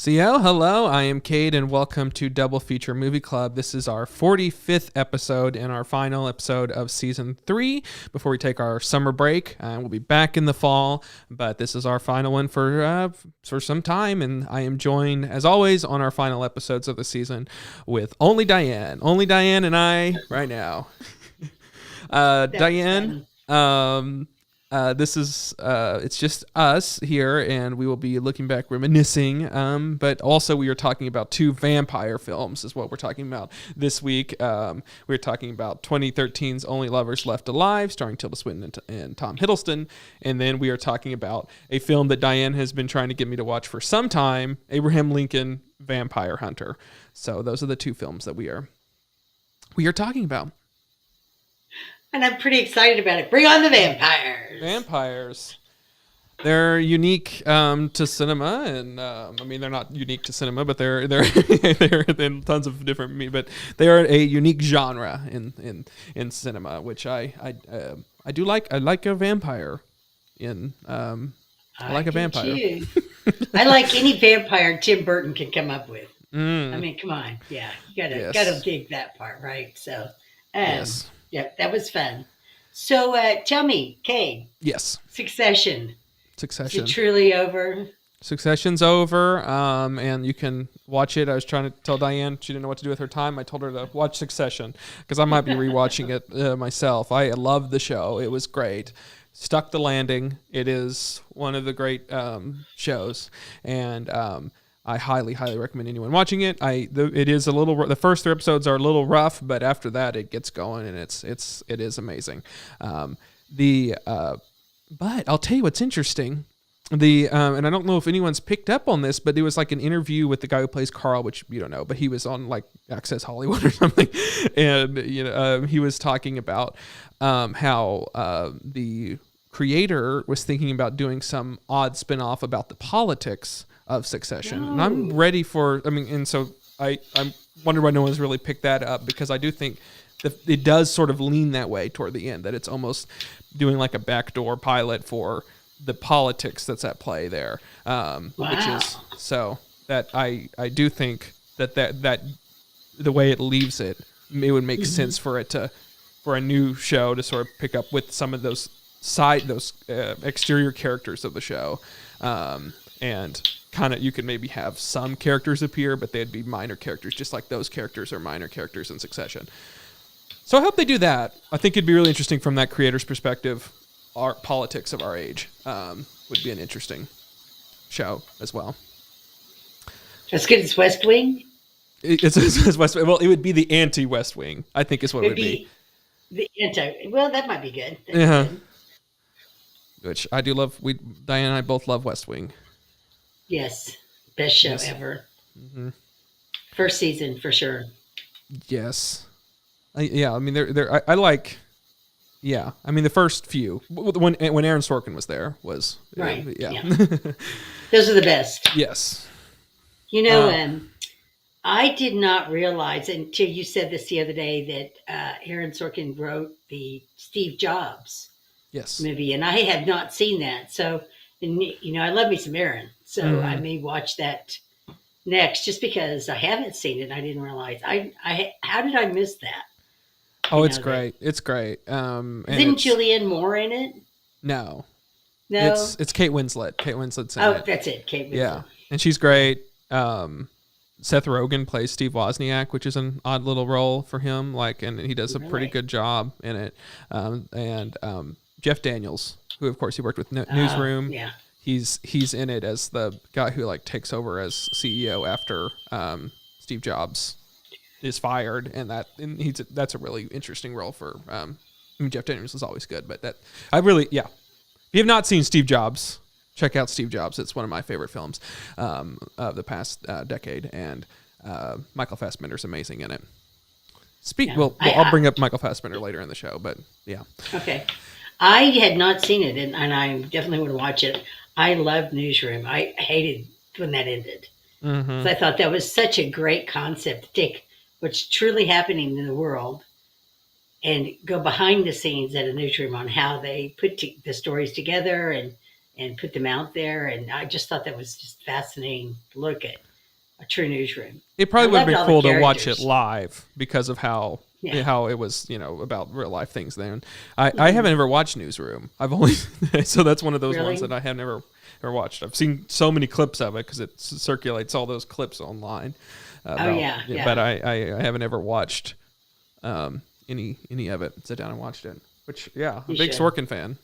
CL, hello. I am Cade, and welcome to Double Feature Movie Club. This is our 45th episode and our final episode of Season 3 before we take our summer break. We'll be back in the fall, but this is our final one for some time, and I am joined, as always, on our final episodes of the season with only Diane. Only Diane and I right now. Diane, this is it's just us here, and we will be looking back, reminiscing, but also we are talking about two vampire films is what we're talking about this week. We're talking about 2013's Only Lovers Left Alive, starring Tilda Swinton and Tom Hiddleston, and then we are talking about a film that Diane has been trying to get me to watch for some time, Abraham Lincoln Vampire Hunter. So those are the two films that we are talking about. And I'm pretty excited about it. Bring on the vampires. Vampires. They're unique to cinema, and I mean they're not unique to cinema, but they're in tons of different. But they are a unique genre in cinema, which I do like. I like a vampire. I like a vampire. Too. I like any vampire Tim Burton can come up with. I mean, come on, yeah, you gotta dig that part, right? So, yes. Yeah, that was fun. So tell me, Cade. Yes. Succession. Is it truly over? Succession's over, and you can watch it. I was trying to tell Diane she didn't know what to do with her time. I told her to watch Succession because I might be rewatching it myself. I love the show. It was great. Stuck the landing. It is one of the great shows, and I highly, highly recommend anyone watching it. It is a little. The first 3 episodes are a little rough, but after that, it gets going, and it is amazing. But I'll tell you what's interesting. And I don't know if anyone's picked up on this, but there was like an interview with the guy who plays Carl, which you don't know, but he was on like Access Hollywood or something, and he was talking about how the creator was thinking about doing some odd spinoff about the politics of Succession. And I'm ready for, and so I wonder why no one's really picked that up, because I do think that it does sort of lean that way toward the end, that it's almost doing like a backdoor pilot for the politics that's at play there. Which is, so that I do think that the way it leaves it would make sense for a new show to sort of pick up with some of those exterior characters of the show. And kind of, you could maybe have some characters appear, but they'd be minor characters, just like those characters are minor characters in Succession. So I hope they do that. I think it'd be really interesting from that creator's perspective. Our politics of our age would be an interesting show as well. As good as West Wing? It's West Wing. Well, it would be the anti-West Wing, I think is what it would be. The anti. Well, that might be good. Good. Which I do love. Diane and I both love West Wing. Yes, best show ever. Mm-hmm. First season for sure. Yes, I mean, I like. Yeah, I mean the first few when Aaron Sorkin was there was right. Yeah. Those are the best. Yes. I did not realize until you said this the other day that Aaron Sorkin wrote the Steve Jobs movie, and I have not seen that. So, I love me some Aaron. So I may watch that next, just because I haven't seen it. I didn't realize. How did I miss that? Oh, it's great. It's great. Isn't Julianne Moore in it? No. It's Kate Winslet. Kate Winslet's in it. Oh, that's it. Kate Winslet. Yeah, and she's great. Seth Rogen plays Steve Wozniak, which is an odd little role for him. And he does a pretty good job in it. And Jeff Daniels, who of course he worked with Newsroom. Yeah. He's in it as the guy who takes over as CEO after Steve Jobs is fired, and that's a really interesting role for. Jeff Daniels is always good, but if you have not seen Steve Jobs, check out Steve Jobs. It's one of my favorite films of the past decade, and Michael Fassbender's amazing in it. I'll bring up Michael Fassbender later in the show, but yeah. Okay. I had not seen it, and I definitely would watch it. I loved Newsroom. I hated when that ended. Mm-hmm. So I thought that was such a great concept to take what's truly happening in the world and go behind the scenes at a newsroom on how they put the stories together and put them out there. And I just thought that was just fascinating to look at. a true newsroom. It probably would have been cool to watch it live because of how it was, about real life things there. And I haven't ever watched Newsroom. I've only so that's one of those ones that I have never watched. I've seen so many clips of it because it circulates all those clips online. But I haven't ever watched any of it. Sit down and watched it. Which a big Sorkin fan.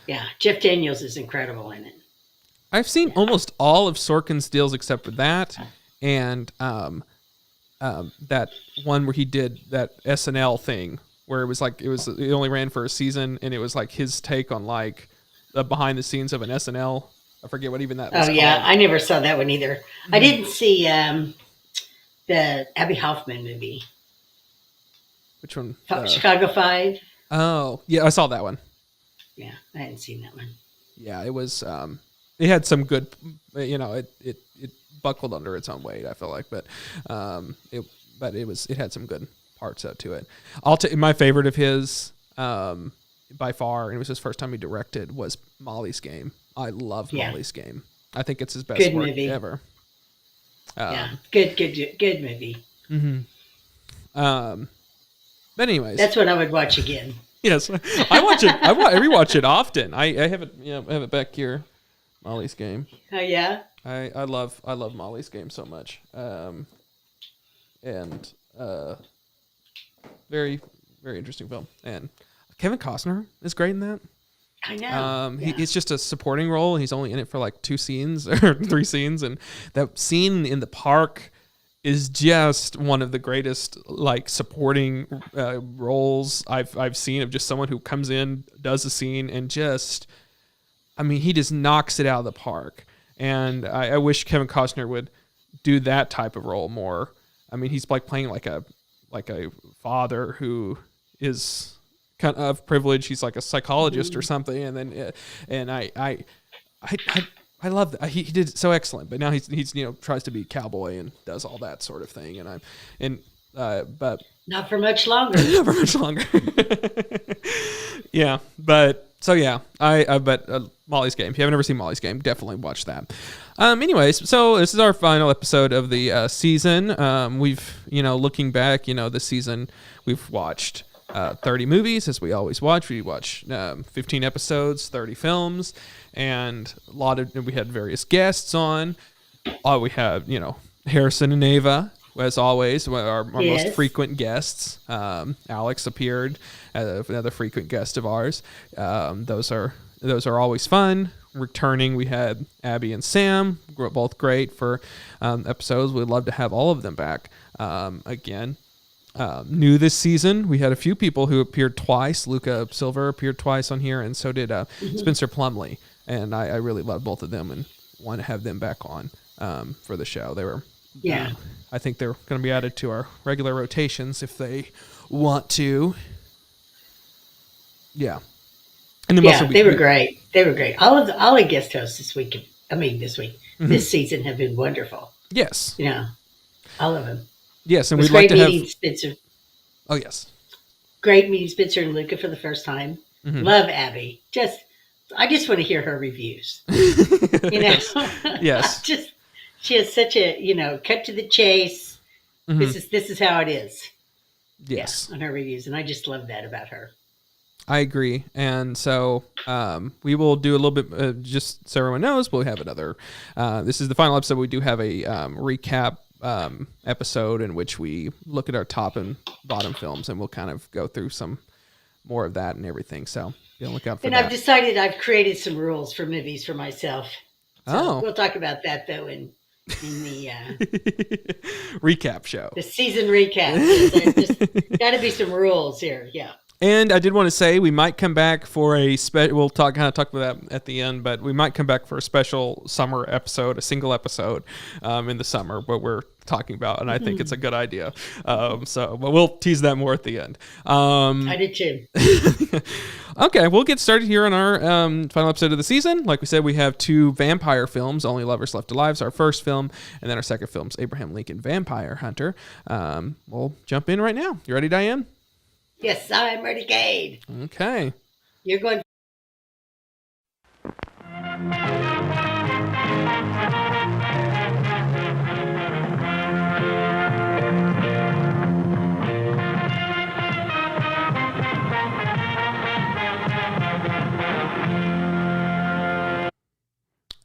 Yeah, Jeff Daniels is incredible in it. I've seen almost all of Sorkin's deals except for that, and that one where he did that SNL thing where it only ran for a season, and it was like his take on like the behind the scenes of an SNL. I forget what even that was. Oh yeah, I never saw that one either. Mm-hmm. I didn't see the Abby Hoffman movie. Which one? Chicago 5. Oh yeah, I saw that one. Yeah, I hadn't seen that one. Yeah, it was. It had some good, it buckled under its own weight. I feel like, but it had some good parts to it. My favorite of his, by far, and it was his first time he directed, was Molly's Game. I love Molly's Game. I think it's his best work ever. Good movie. Mm-hmm. But anyways, that's what I would watch again. Yes, I watch it. I rewatch it often. I have it. I have it back here. Molly's Game. Oh yeah. I love Molly's Game so much. And very very interesting film. And Kevin Costner is great in that. I know. He's just a supporting role. He's only in it for like 2 scenes or 3 scenes, and that scene in the park is just one of the greatest like supporting roles I've seen of just someone who comes in, does a scene, and just, he just knocks it out of the park. And I wish Kevin Costner would do that type of role more. He's like playing like a father who is kind of privileged. He's like a psychologist or something, and I love that he did it so excellent. But now he's tries to be cowboy and does all that sort of thing, but not for much longer. Not for much longer. Yeah, but so yeah, but Molly's Game. If you haven't ever seen Molly's Game, definitely watch that. Anyways, so this is our final episode of the season. We've looking back, this season we've watched 30 movies, as we always watch. We watch 15 episodes, 30 films, and we had various guests on. We have, Harrison and Ava, as always, our most frequent guests. Alex appeared, another frequent guest of ours. Those are always fun. Returning, we had Abby and Sam, both great for episodes. We'd love to have all of them back again. New this season, we had a few people who appeared twice. Luca Silver appeared twice on here, and so did Spencer Plumley. And I really love both of them and want to have them back on for the show. They were, I think they're going to be added to our regular rotations if they want to. Yeah. And they were great. They were great. All the guest hosts this this season have been wonderful. Yes. All of them. Yes, and we'd like to have Spencer. Oh yes. Great meeting Spencer and Luca for the first time. Mm-hmm. Love Abby. I just want to hear her reviews. Yes. She has such a cut to the chase. Mm-hmm. This is how it is. Yes. On her reviews, and I just love that about her. I agree. And so we will do a little bit, just so everyone knows, we'll have another, this is the final episode. We do have a recap episode in which we look at our top and bottom films, and we'll kind of go through some more of that and everything. So look out for that. And I've decided I've created some rules for movies for myself. So we'll talk about that though in the recap show. The season recap. There's got to be some rules here. Yeah. And I did want to say we might come back for we'll talk about that at the end, but we might come back for a special summer episode, a single episode in the summer, what we're talking about, and I think it's a good idea. But we'll tease that more at the end. I did too. Okay, we'll get started here on our final episode of the season. Like we said, we have 2 vampire films, Only Lovers Left Alive is our first film, and then our second film's Abraham Lincoln Vampire Hunter. We'll jump in right now. You ready, Diane? Yes, I'm ready, Cade. Okay. You're going.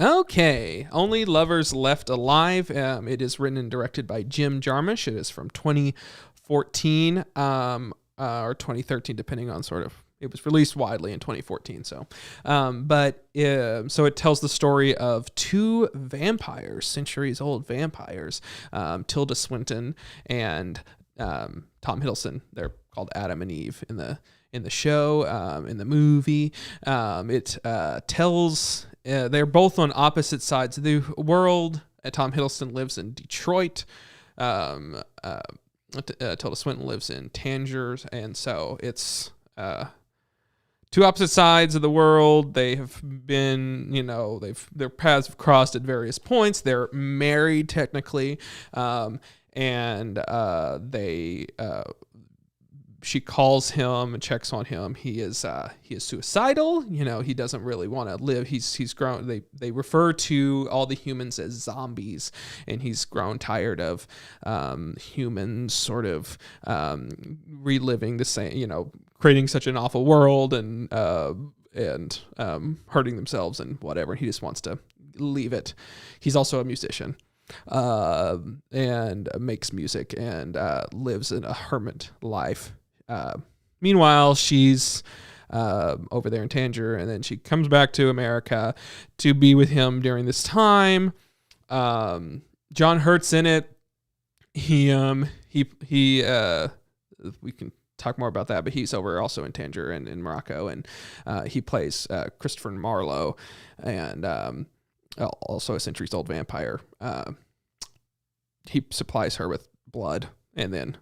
Okay, Only Lovers Left Alive. It is written and directed by Jim Jarmusch. It is from 2014 or 2013, depending on sort of. It was released widely in 2014. So, so it tells the story of two vampires, centuries-old vampires, Tilda Swinton and Tom Hiddleston. They're called Adam and Eve in the show. In the movie, it tells. They're both on opposite sides of the world. Tom Hiddleston lives in Detroit. Tilda Swinton lives in Tangier, and so it's two opposite sides of the world. They have been, their paths have crossed at various points. They're married technically, she calls him and checks on him. He is suicidal. He doesn't really want to live. He's grown. They refer to all the humans as zombies, and he's grown tired of humans sort of reliving the same, creating such an awful world and hurting themselves and whatever. He just wants to leave it. He's also a musician. And makes music and lives in a hermit life. Meanwhile, she's over there in Tangier, and then she comes back to America to be with him during this time. John Hurt's in it. We can talk more about that, but he's over also in Tangier and in Morocco, and he plays Christopher Marlowe, and also a centuries-old vampire. He supplies her with blood, and then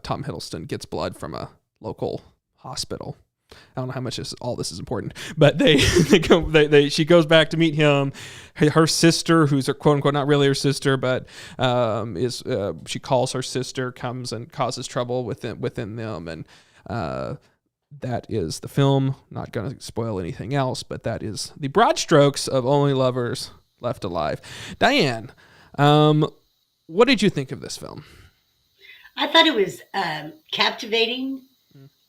Tom Hiddleston gets blood from a local hospital. I don't know how much all this is important, but she goes back to meet him. Her sister, who's her quote unquote not really her sister, but she calls her sister, comes and causes trouble within them, and that is the film. Not going to spoil anything else, but that is the broad strokes of Only Lovers Left Alive. Diane, what did you think of this film? I thought it was captivating.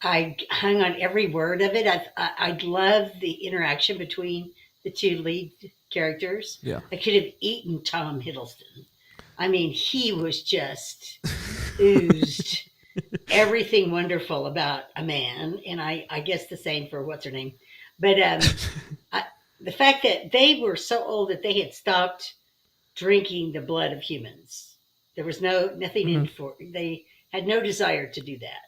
I hung on every word of it. I love the interaction between the two lead characters. Yeah. I could have eaten Tom Hiddleston. I mean, he was just oozed everything wonderful about a man. And I guess the same for what's her name. But the fact that they were so old that they had stopped drinking the blood of humans. There was nothing in for, they had no desire to do that.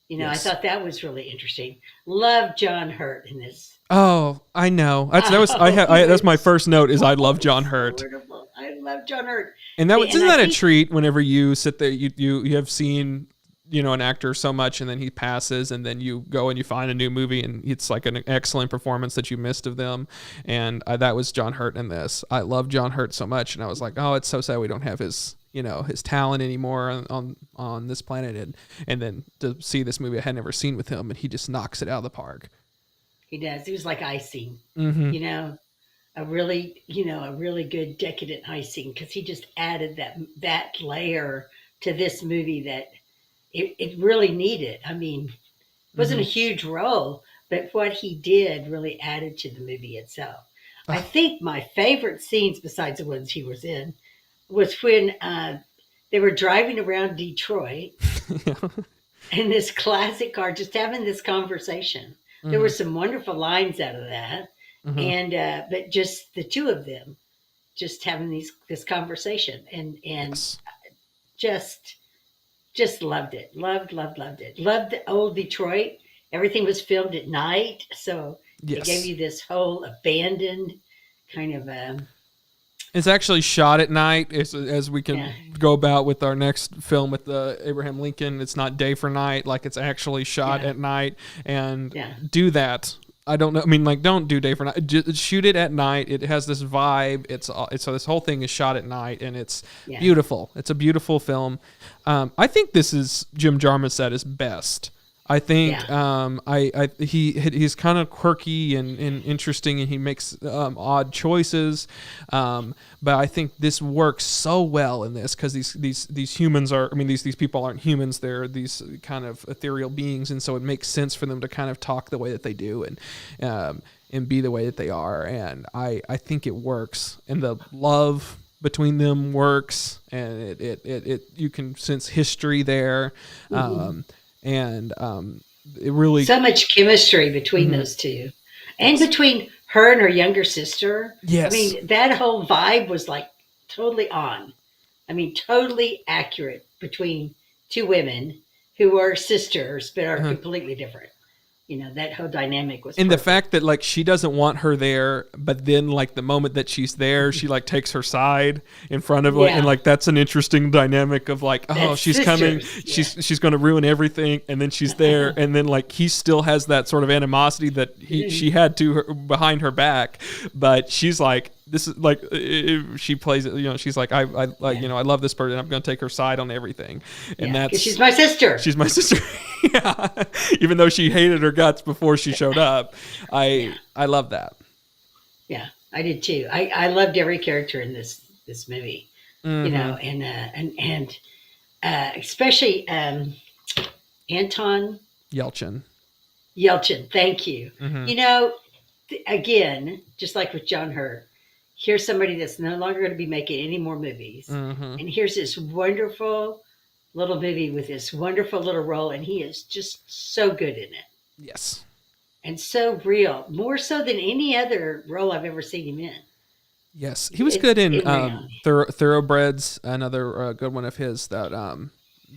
Yes. I thought that was really interesting. Love John Hurt in this. Oh, I know. That's my first note is I love John Hurt. Wonderful. I love John Hurt. And isn't that a treat whenever you sit there, you have seen, an actor so much and then he passes and then you go and you find a new movie and it's like an excellent performance that you missed of them. And that was John Hurt in this. I love John Hurt so much. And I was like, oh, it's so sad we don't have his talent anymore on this planet, and then to see this movie I had never seen with him, and he just knocks it out of the park. He does. He was like icing, mm-hmm. a really good decadent icing, because he just added that layer to this movie that it really needed. I mean, it wasn't a huge role, but what he did really added to the movie itself. I think my favorite scenes, besides the ones he was in, was when they were driving around Detroit in this classic car, just having this conversation. There were some wonderful lines out of that. And but just the two of them just having this conversation and yes. just loved it. Loved it. Loved the old Detroit. Everything was filmed at night. So it gave you this whole abandoned kind of it's actually shot at night, as we can go about with our next film with the Abraham Lincoln. It's not day for night, like it's actually shot at night, and do that. I don't know. I mean, like, don't do day for night. Just shoot it at night. It has this vibe. So this whole thing is shot at night, and it's beautiful. It's a beautiful film. I think this is Jim Jarmusch at his best. I think he's kind of quirky and interesting, and he makes odd choices. But I think this works so well in this because these humans are, I mean, these people aren't humans. They're these kind of ethereal beings, and so it makes sense for them to kind of talk the way that they do and be the way that they are. And I think it works, and the love between them works, and it you can sense history there. It really, so much chemistry between those two, and between her and her younger sister. Yes. I mean, that whole vibe was like totally on. I mean, totally accurate between two women who are sisters but are completely different. You know, that whole dynamic was and perfect. the fact that like she doesn't want her there, but then like the moment that she's there, she like takes her side in front of and like that's an interesting dynamic of like, oh, that's she's sisters. Coming, she's going to ruin everything, and then she's there, and then like he still has that sort of animosity that she had to her behind her back, but she's like, this is like, she plays it, you know, she's like, I you know, I love this person, I'm going to take her side on everything, and that's she's my sister. She's my sister. Yeah, even though she hated her guts before she showed up, I love that. Yeah, I did too. I loved every character in this movie, you know, and especially Anton Yelchin. Thank you. You know, again, just like with John Hurt, here's somebody that's no longer going to be making any more movies, and here's this wonderful little movie with this wonderful little role, and he is just so good in it. Yes. And so real, more so than any other role I've ever seen him in. Yes, he was good in Thoroughbreds, another good one of his that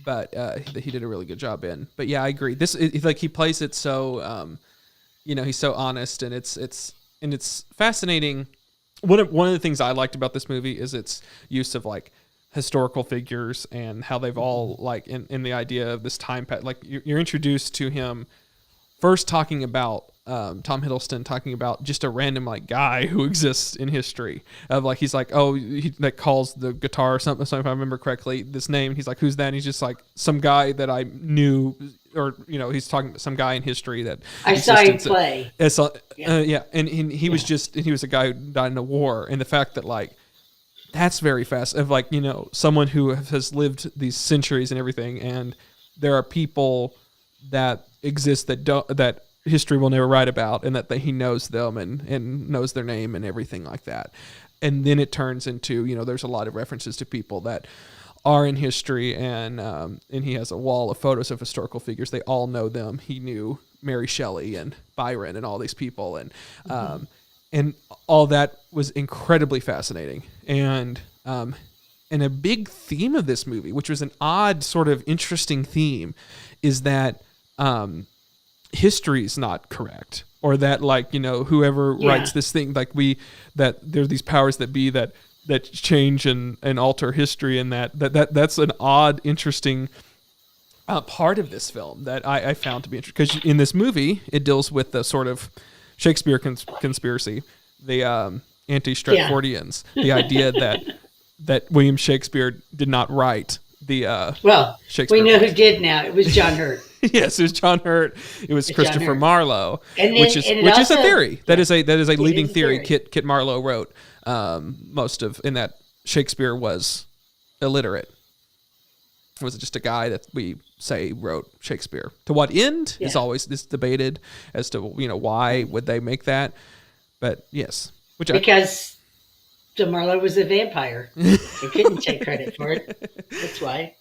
that he did a really good job in. But yeah, I agree. This like he plays it so you know, he's so honest, and it's fascinating. One of the things I liked about this movie is its use of like historical figures and how they've all like in the idea of this time like you're introduced to him first talking about Tom Hiddleston talking about just a random like guy who exists in history of like, he's like, oh, he that calls the guitar or something, so if I remember correctly, this name, he's like, who's that? And he's just like some guy that I knew, or you know, he's talking to some guy in history that I saw him play. And he was he was a guy who died in a war, and the fact that like that's very fast of like, you know, someone who has lived these centuries and everything, and there are people that exist that history will never write about, and that he knows them and knows their name and everything like that. And then it turns into, you know, there's a lot of references to people that are in history, and he has a wall of photos of historical figures. They all know them. He knew Mary Shelley and Byron and all these people, and all that was incredibly fascinating. And a big theme of this movie, which was an odd sort of interesting theme, is that history is not correct, or that like, you know, whoever writes this thing, like that there's these powers that be that change and alter history, and that's an odd, interesting part of this film that I found to be interesting, because in this movie it deals with the sort of Shakespeare conspiracy, the anti-Stratfordians, the idea that William Shakespeare did not write the Shakespeare. We know who did now. It was John Hurt. Yes, it was John Hurt. It was Christopher Marlowe, which is a theory. That is a leading theory. Kit Marlowe wrote most of, in that Shakespeare was illiterate. Was it just a guy that we say wrote Shakespeare? To what end is always debated as to, you know, why would they make that? But yes, because Marlowe was a vampire. They couldn't take credit for it. That's why.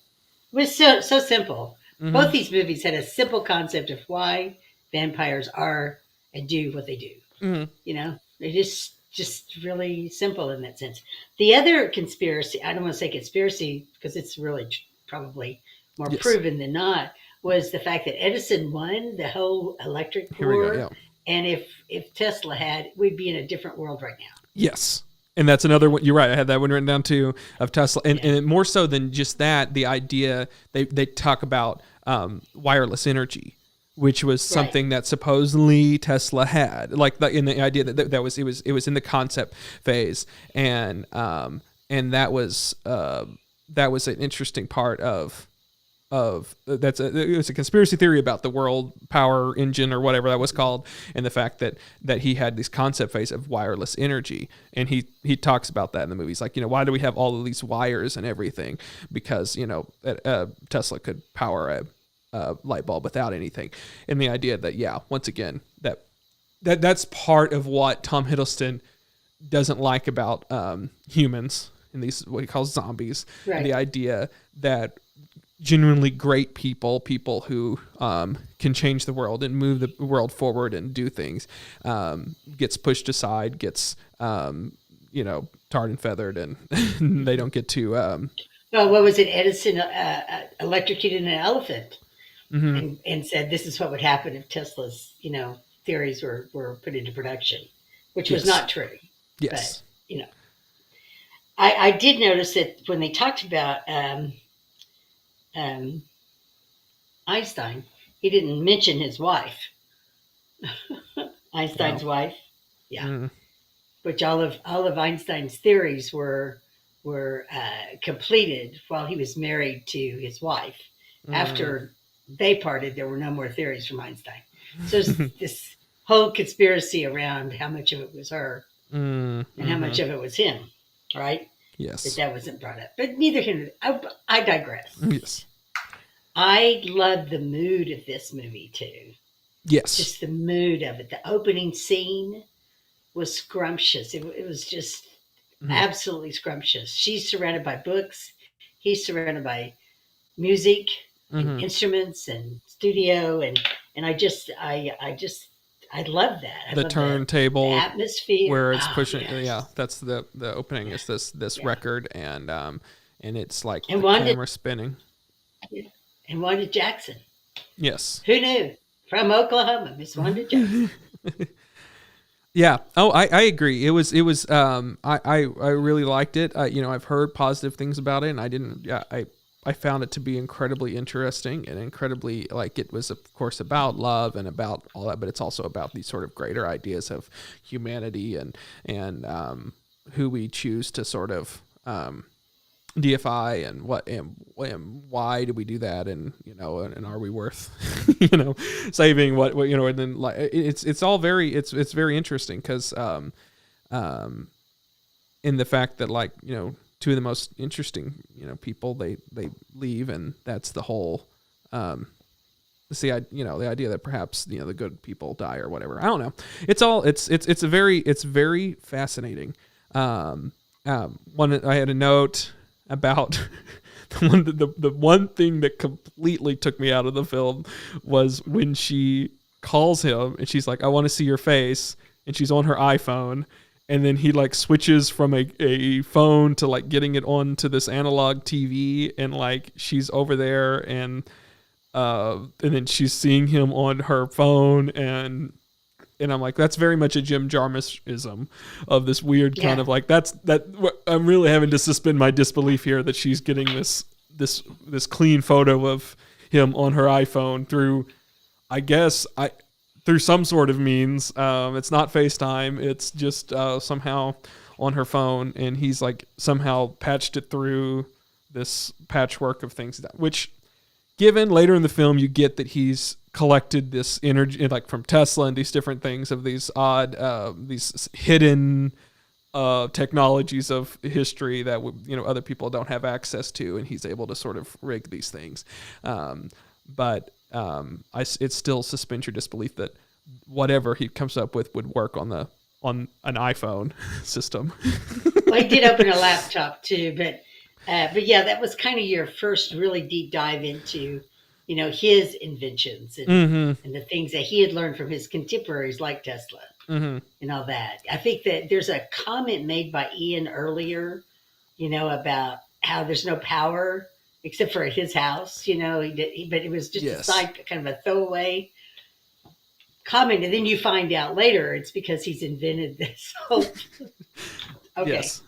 It was so simple. Both these movies had a simple concept of why vampires are and do what they do. You know, they're just really simple in that sense. The other conspiracy, I don't want to say conspiracy because it's really probably more proven than not, was the fact that Edison won the whole electric war. And if Tesla had, we'd be in a different world right now. Yes. And that's another one. You're right. I had that one written down too, of Tesla. And more so than just that, the idea, they talk about wireless energy, which was something that supposedly Tesla had, like in the idea that was it was in the concept phase, and that was an interesting part of it's a conspiracy theory about the world power engine or whatever that was called, and the fact that he had this concept phase of wireless energy, and he talks about that in the movie. He's like, why do we have all of these wires and everything? Because Tesla could power a light bulb without anything, and the idea that once again that's part of what Tom Hiddleston doesn't like about humans and these what he calls zombies. Right. The idea that genuinely great people who can change the world and move the world forward and do things, gets pushed aside, gets tarred and feathered, and they don't get to. Well, what was it? Edison electrocuted an elephant, and said this is what would happen if Tesla's theories were put into production, which was not true. Yes. But, I did notice that when they talked about Einstein, he didn't mention his wife. Einstein's wife. Yeah. Mm. Which all of Einstein's theories were completed while he was married to his wife. Mm. After they parted, there were no more theories from Einstein. So this whole conspiracy around how much of it was her and how much of it was him, right? Yes. That wasn't brought up. But neither him. I digress. Yes. I love the mood of this movie too. Yes. Just the mood of it. The opening scene was scrumptious. It was just absolutely scrumptious. She's surrounded by books. He's surrounded by music and instruments and studio and I love that. The turntable, the atmosphere where it's pushing. Yes. Yeah, that's the opening. Is this record and it's like the camera spinning. And Wanda Jackson. Yes. Who knew? From Oklahoma, Miss Wanda Jackson. Yeah. Oh, I agree. It was. I really liked it. I've heard positive things about it, and I didn't. Yeah. I found it to be incredibly interesting and incredibly, like, it was, of course, about love and about all that, but it's also about these sort of greater ideas of humanity and who we choose to sort of deify and what and why do we do that, and and are we worth saving what and then like it's all very it's very interesting because in the fact that two of the most interesting, people they leave, and that's the whole, the idea that perhaps the good people die or whatever. I don't know. It's very fascinating. I had a note about the one thing that completely took me out of the film was when she calls him and she's like, "I want to see your face," and she's on her iPhone. And then he switches from a phone to getting it onto this analog TV, and she's over there, and then she's seeing him on her phone, and I'm like, that's very much a Jim Jarmusch-ism of this weird kind of I'm really having to suspend my disbelief here that she's getting this clean photo of him on her iPhone through, I guess through some sort of means. It's not FaceTime. It's just somehow on her phone, and he's somehow patched it through this patchwork of things, which, given later in the film, you get that he's collected this energy from Tesla and these different things of these odd, these hidden technologies of history that other people don't have access to, and he's able to sort of rig these things. But it still suspends your disbelief that whatever he comes up with would work on an iPhone system. Well, he did open a laptop too, but yeah, that was kind of your first really deep dive into his inventions and the things that he had learned from his contemporaries like Tesla and all that. I think that there's a comment made by Ian earlier, about how there's no power except for at his house, but it was just a side, kind of a throwaway comment. And then you find out later it's because he's invented this whole. Okay. Yes,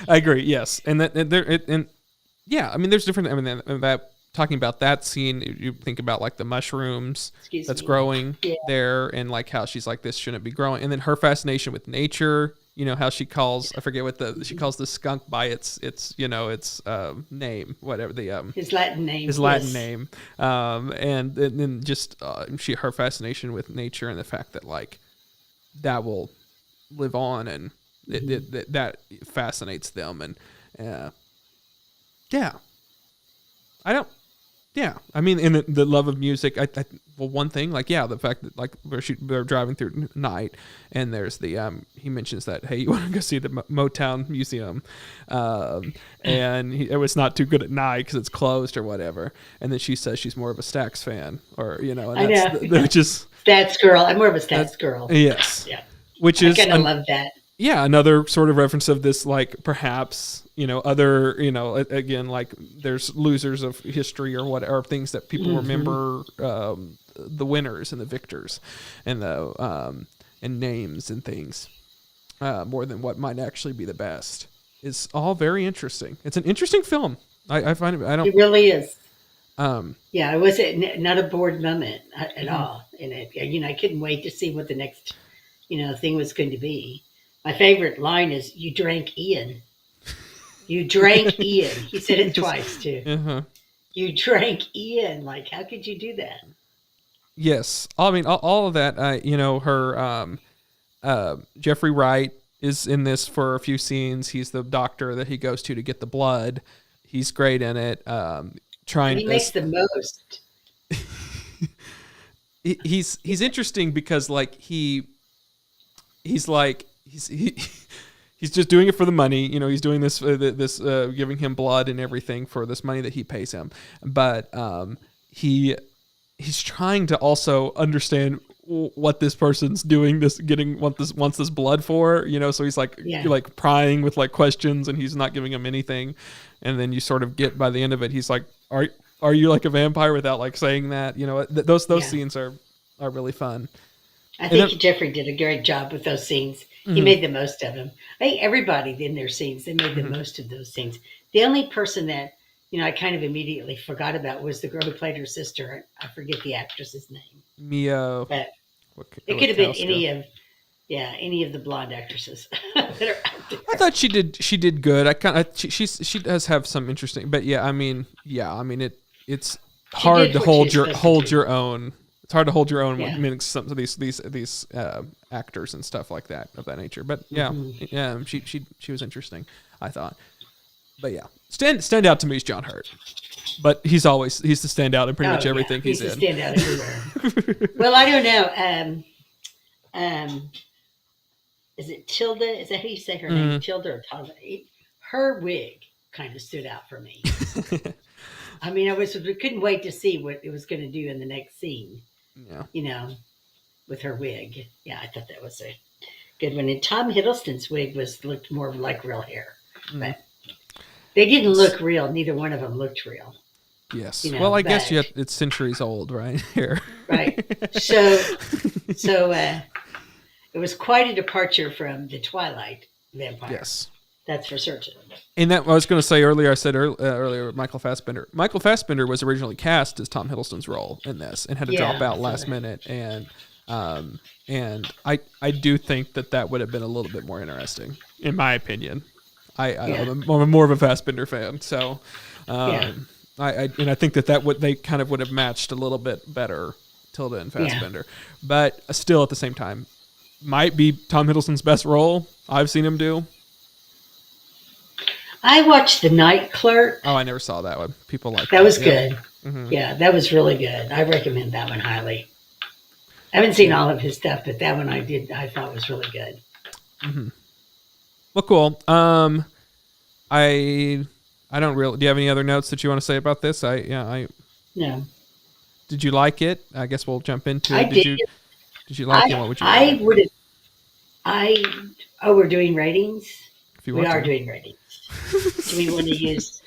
I agree. Yes, and there's different. Talking about that scene, you think about the mushrooms growing there, and how she's like, this shouldn't be growing, and then her fascination with nature you know how she calls, I forget what she calls the skunk by its name, whatever his Latin name. His Latin name. And then just her fascination with nature and the fact that like that will live on, and that fascinates them. And I mean, in the love of music, well, one thing, like, the fact that, like, they're driving through night, and there's he mentions that, hey, you want to go see the Motown Museum, and it was not too good at night because it's closed or whatever, and then she says she's more of a Stax fan, or, and that's, I know. Which is... Stats girl. I'm more of a Stats girl. Yes. Yeah. Which is... I kind of love that. Yeah, another sort of reference of this, like, perhaps, other, again, like, there's losers of history or whatever, things that people remember, the winners and the victors, and the and names and things, more than what might actually be the best. It's all very interesting. It's an interesting film. I find it. It really is. It was not a bored moment at all in it. I couldn't wait to see what the next, thing was going to be. My favorite line is, "You drank Ian." You drank Ian. He said it twice too. Uh-huh. You drank Ian. Like, how could you do that? Yes, I mean all of that. Her Jeffrey Wright is in this for a few scenes. He's the doctor that he goes to get the blood. He's great in it. He makes the most. He's interesting because like he's just doing it for the money. He's doing this giving him blood and everything for this money that he pays him. But he's trying to also understand what this person's doing, wants this blood for, so he's like, like prying with like questions, and he's not giving him anything. And then you sort of get, by the end of it, he's like, are you like a vampire, without like saying that, those scenes are really fun. I think Jeffrey did a great job with those scenes. He made the most of them. I think everybody in their scenes, they made the most of those scenes. The only person that, I kind of immediately forgot about was the girl who played her sister. I forget the actress's name. Mia. But it could have been any of the blonde actresses that are out there. I thought she did good. She does have some interesting, but it's hard to hold your own. It's hard to hold your own when some of these actors and stuff like that of that nature. But she was interesting, I thought. But stand out to me is John Hurt. But he's the standout in pretty much everything he's in. He's the standout everywhere. Well, I don't know. Is it Tilda? Is that how you say her name? Tilda or Tilda? Her wig kind of stood out for me. I mean, we couldn't wait to see what it was going to do in the next scene. Yeah. With her wig. Yeah, I thought that was a good one. And Tom Hiddleston's wig looked more like real hair. But they didn't look real. Neither one of them looked real. Yes. Well, I guess it's centuries old, right? Here. Right. So it was quite a departure from the Twilight vampire. Yes. That's for certain. And that I was going to say earlier, I said earlier, Michael Fassbender. Michael Fassbender was originally cast as Tom Hiddleston's role in this and had to drop out last minute. And I do think that would have been a little bit more interesting, in my opinion. I'm more of a Fassbender fan, so I think they kind of would have matched a little bit better, Tilda and Fassbender. But still, at the same time, might be Tom Hiddleston's best role I've seen him do. I watched The Night Clerk. Oh, I never saw that one. People like that. That was good. Mm-hmm. Yeah, that was really good. I recommend that one highly. I haven't seen all of his stuff, but that one I thought was really good. Mm-hmm. Well, cool. I don't really. Do you have any other notes that you want to say about this? No. Did you like it? I guess we'll jump into it. Did you like it? What would you? We're doing ratings. We are doing ratings. Do we want to use?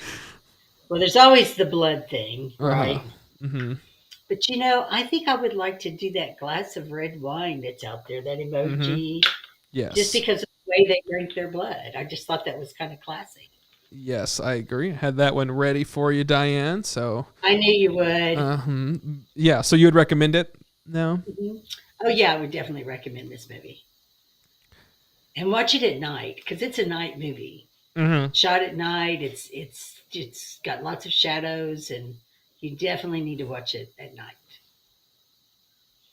Well, there's always the blood thing, right? Mm-hmm. But I think I would like to do that glass of red wine that's out there, that emoji. Mm-hmm. Yes. Just because of the way they drink their blood. I just thought that was kind of classic. Yes, I agree. I had that one ready for you, Diane. So I knew you would. Yeah. So you would recommend it? No. Mm-hmm. Oh yeah, I would definitely recommend this movie. And watch it at night because it's a night movie. Mm-hmm. Shot at night. It's got lots of shadows, and you definitely need to watch it at night.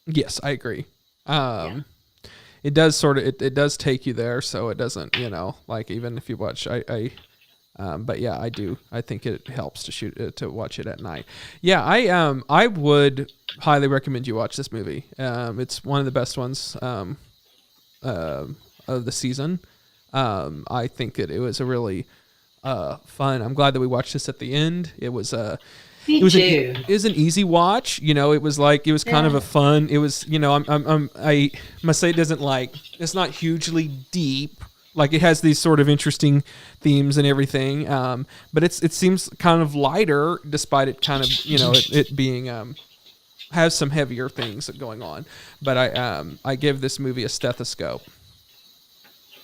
Yes, I agree. Yeah. It does it does take you there, so it doesn't, like even if you watch, but yeah, I do. I think it helps to watch it at night. Yeah, I would highly recommend you watch this movie. It's one of the best ones of the season. I think it was a really fun. I'm glad that we watched this at the end. It was Me too. it was an easy watch. It was kind of a fun. It was, I must say it's not hugely deep. Like it has these sort of interesting themes and everything. But it seems kind of lighter despite it kind of, it being, has some heavier things going on. But I give this movie a stethoscope.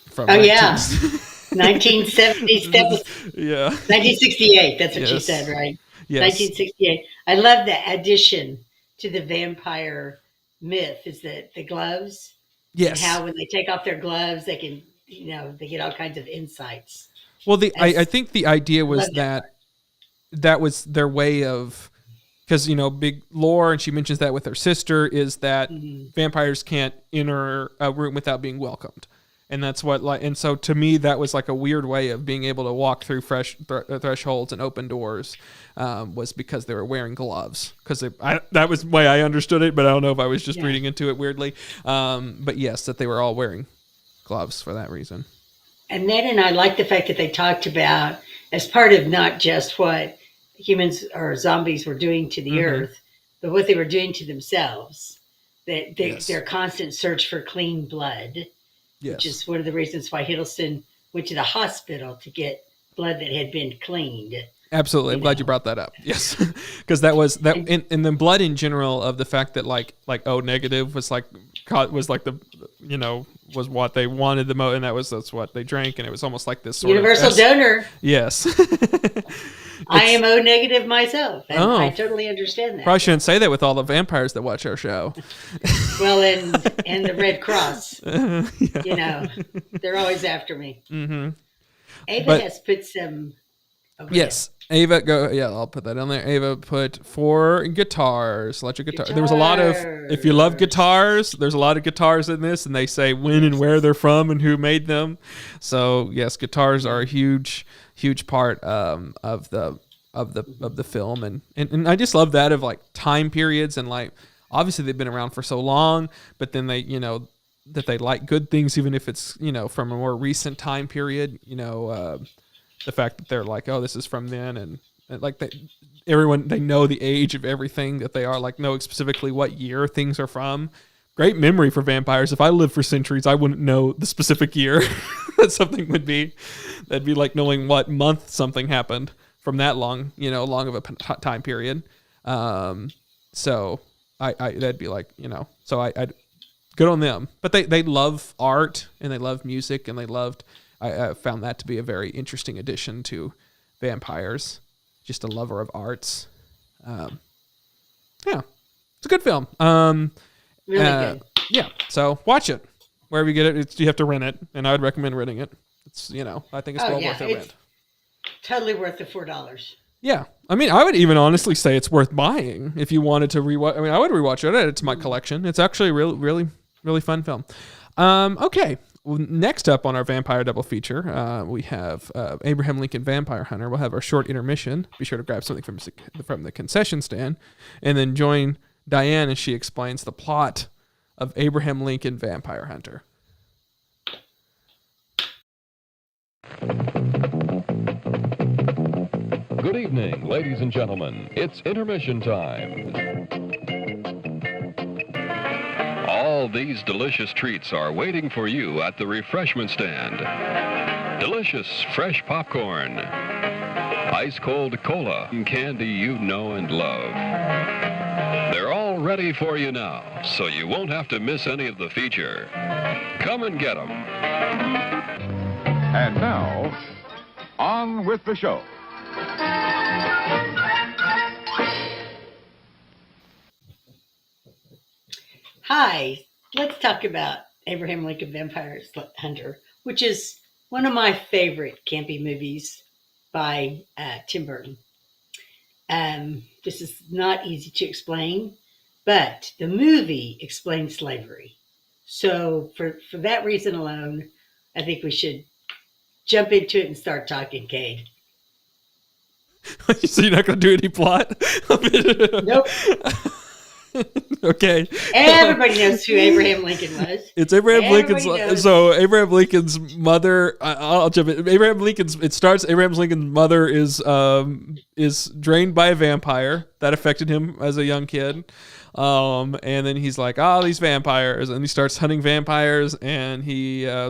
From 1970 stethoscope. Yeah. 1968. That's what she said, right? Yes. 1968. I love the addition to the vampire myth is that the gloves. Yes. And how when they take off their gloves, they can, they get all kinds of insights. Well, I think the idea was that was their way of, because, big lore, and she mentions that with her sister, is that vampires can't enter a room without being welcomed. And that's what, and so to me, that was like a weird way of being able to walk through fresh thresholds and open doors, was because they were wearing gloves. Because that was the way I understood it, but I don't know if I was just reading into it weirdly. But yes, that they were all wearing gloves for that reason. And I like the fact that they talked about, as part of not just what humans or zombies were doing to the earth, but what they were doing to themselves. That their constant search for clean blood. Yes. Which is one of the reasons why Hiddleston went to the hospital to get blood that had been cleaned. Absolutely. I'm glad you brought that up. Yes. Because that was that, and the blood in general, of the fact that like O negative was like the, was what they wanted the most, and that's what they drank. And it was almost like this sort universal of donor. Yes. I am O negative myself, and I totally understand that. Probably shouldn't say that with all the vampires that watch our show. Well, and the Red Cross, they're always after me. Mm-hmm. Ava has put some. Yes, Ava, go. Yeah, I'll put that on there. Ava put 4 guitars, electric guitar. There was a lot of. If you love guitars, there's a lot of guitars in this, and they say when and where they're from and who made them. So yes, guitars are a huge part of the film, and I just love that of like time periods, and like obviously they've been around for so long, but then they that they like good things even if it's from a more recent time period. The fact that they're like, oh, this is from then, and like they know the age of everything that they are, like know specifically what year things are from. Great memory for vampires. If I lived for centuries, I wouldn't know the specific year that something would be. That'd be like knowing what month something happened from that long of a time period. So I that'd be like, so I'd good on them. But they love art, and they love music, and I found that to be a very interesting addition to vampires. Just a lover of arts. Yeah, it's a good film. Really good. Yeah, so watch it wherever you get it. You have to rent it, and I would recommend renting it. It's I think it's well worth the rent. Totally worth the $4. Yeah, I mean, I would even honestly say it's worth buying if you wanted to rewatch. I mean, I would rewatch it. Add it to my collection. It's actually a really, really fun film. Okay. Well, next up on our vampire double feature, we have Abraham Lincoln Vampire Hunter. We'll have our short intermission. Be sure to grab something from the concession stand, and then join Diane as she explains the plot of Abraham Lincoln Vampire Hunter. Good evening, ladies and gentlemen. It's intermission time. All these delicious treats are waiting for you at the refreshment stand. Delicious fresh popcorn, ice-cold cola, and candy you know and love. They're all ready for you now, so you won't have to miss any of the feature. Come and get them. And now, on with the show. Hi, let's talk about Abraham Lincoln Vampire Hunter. which is one of my favorite campy movies by Tim Burton. This is not easy to explain, but the movie explains slavery. So for that reason alone, I think we should jump into it and start talking, Cade. So you're not going to do any plot? Nope. Okay. Everybody knows who Abraham Lincoln was. It's Abraham Everybody Lincoln's. knows. So Abraham Lincoln's mother. I'll jump in. Abraham Lincoln's. It starts. Abraham Lincoln's mother is drained by a vampire that affected him as a young kid. And then he's like, these vampires, and he starts hunting vampires. And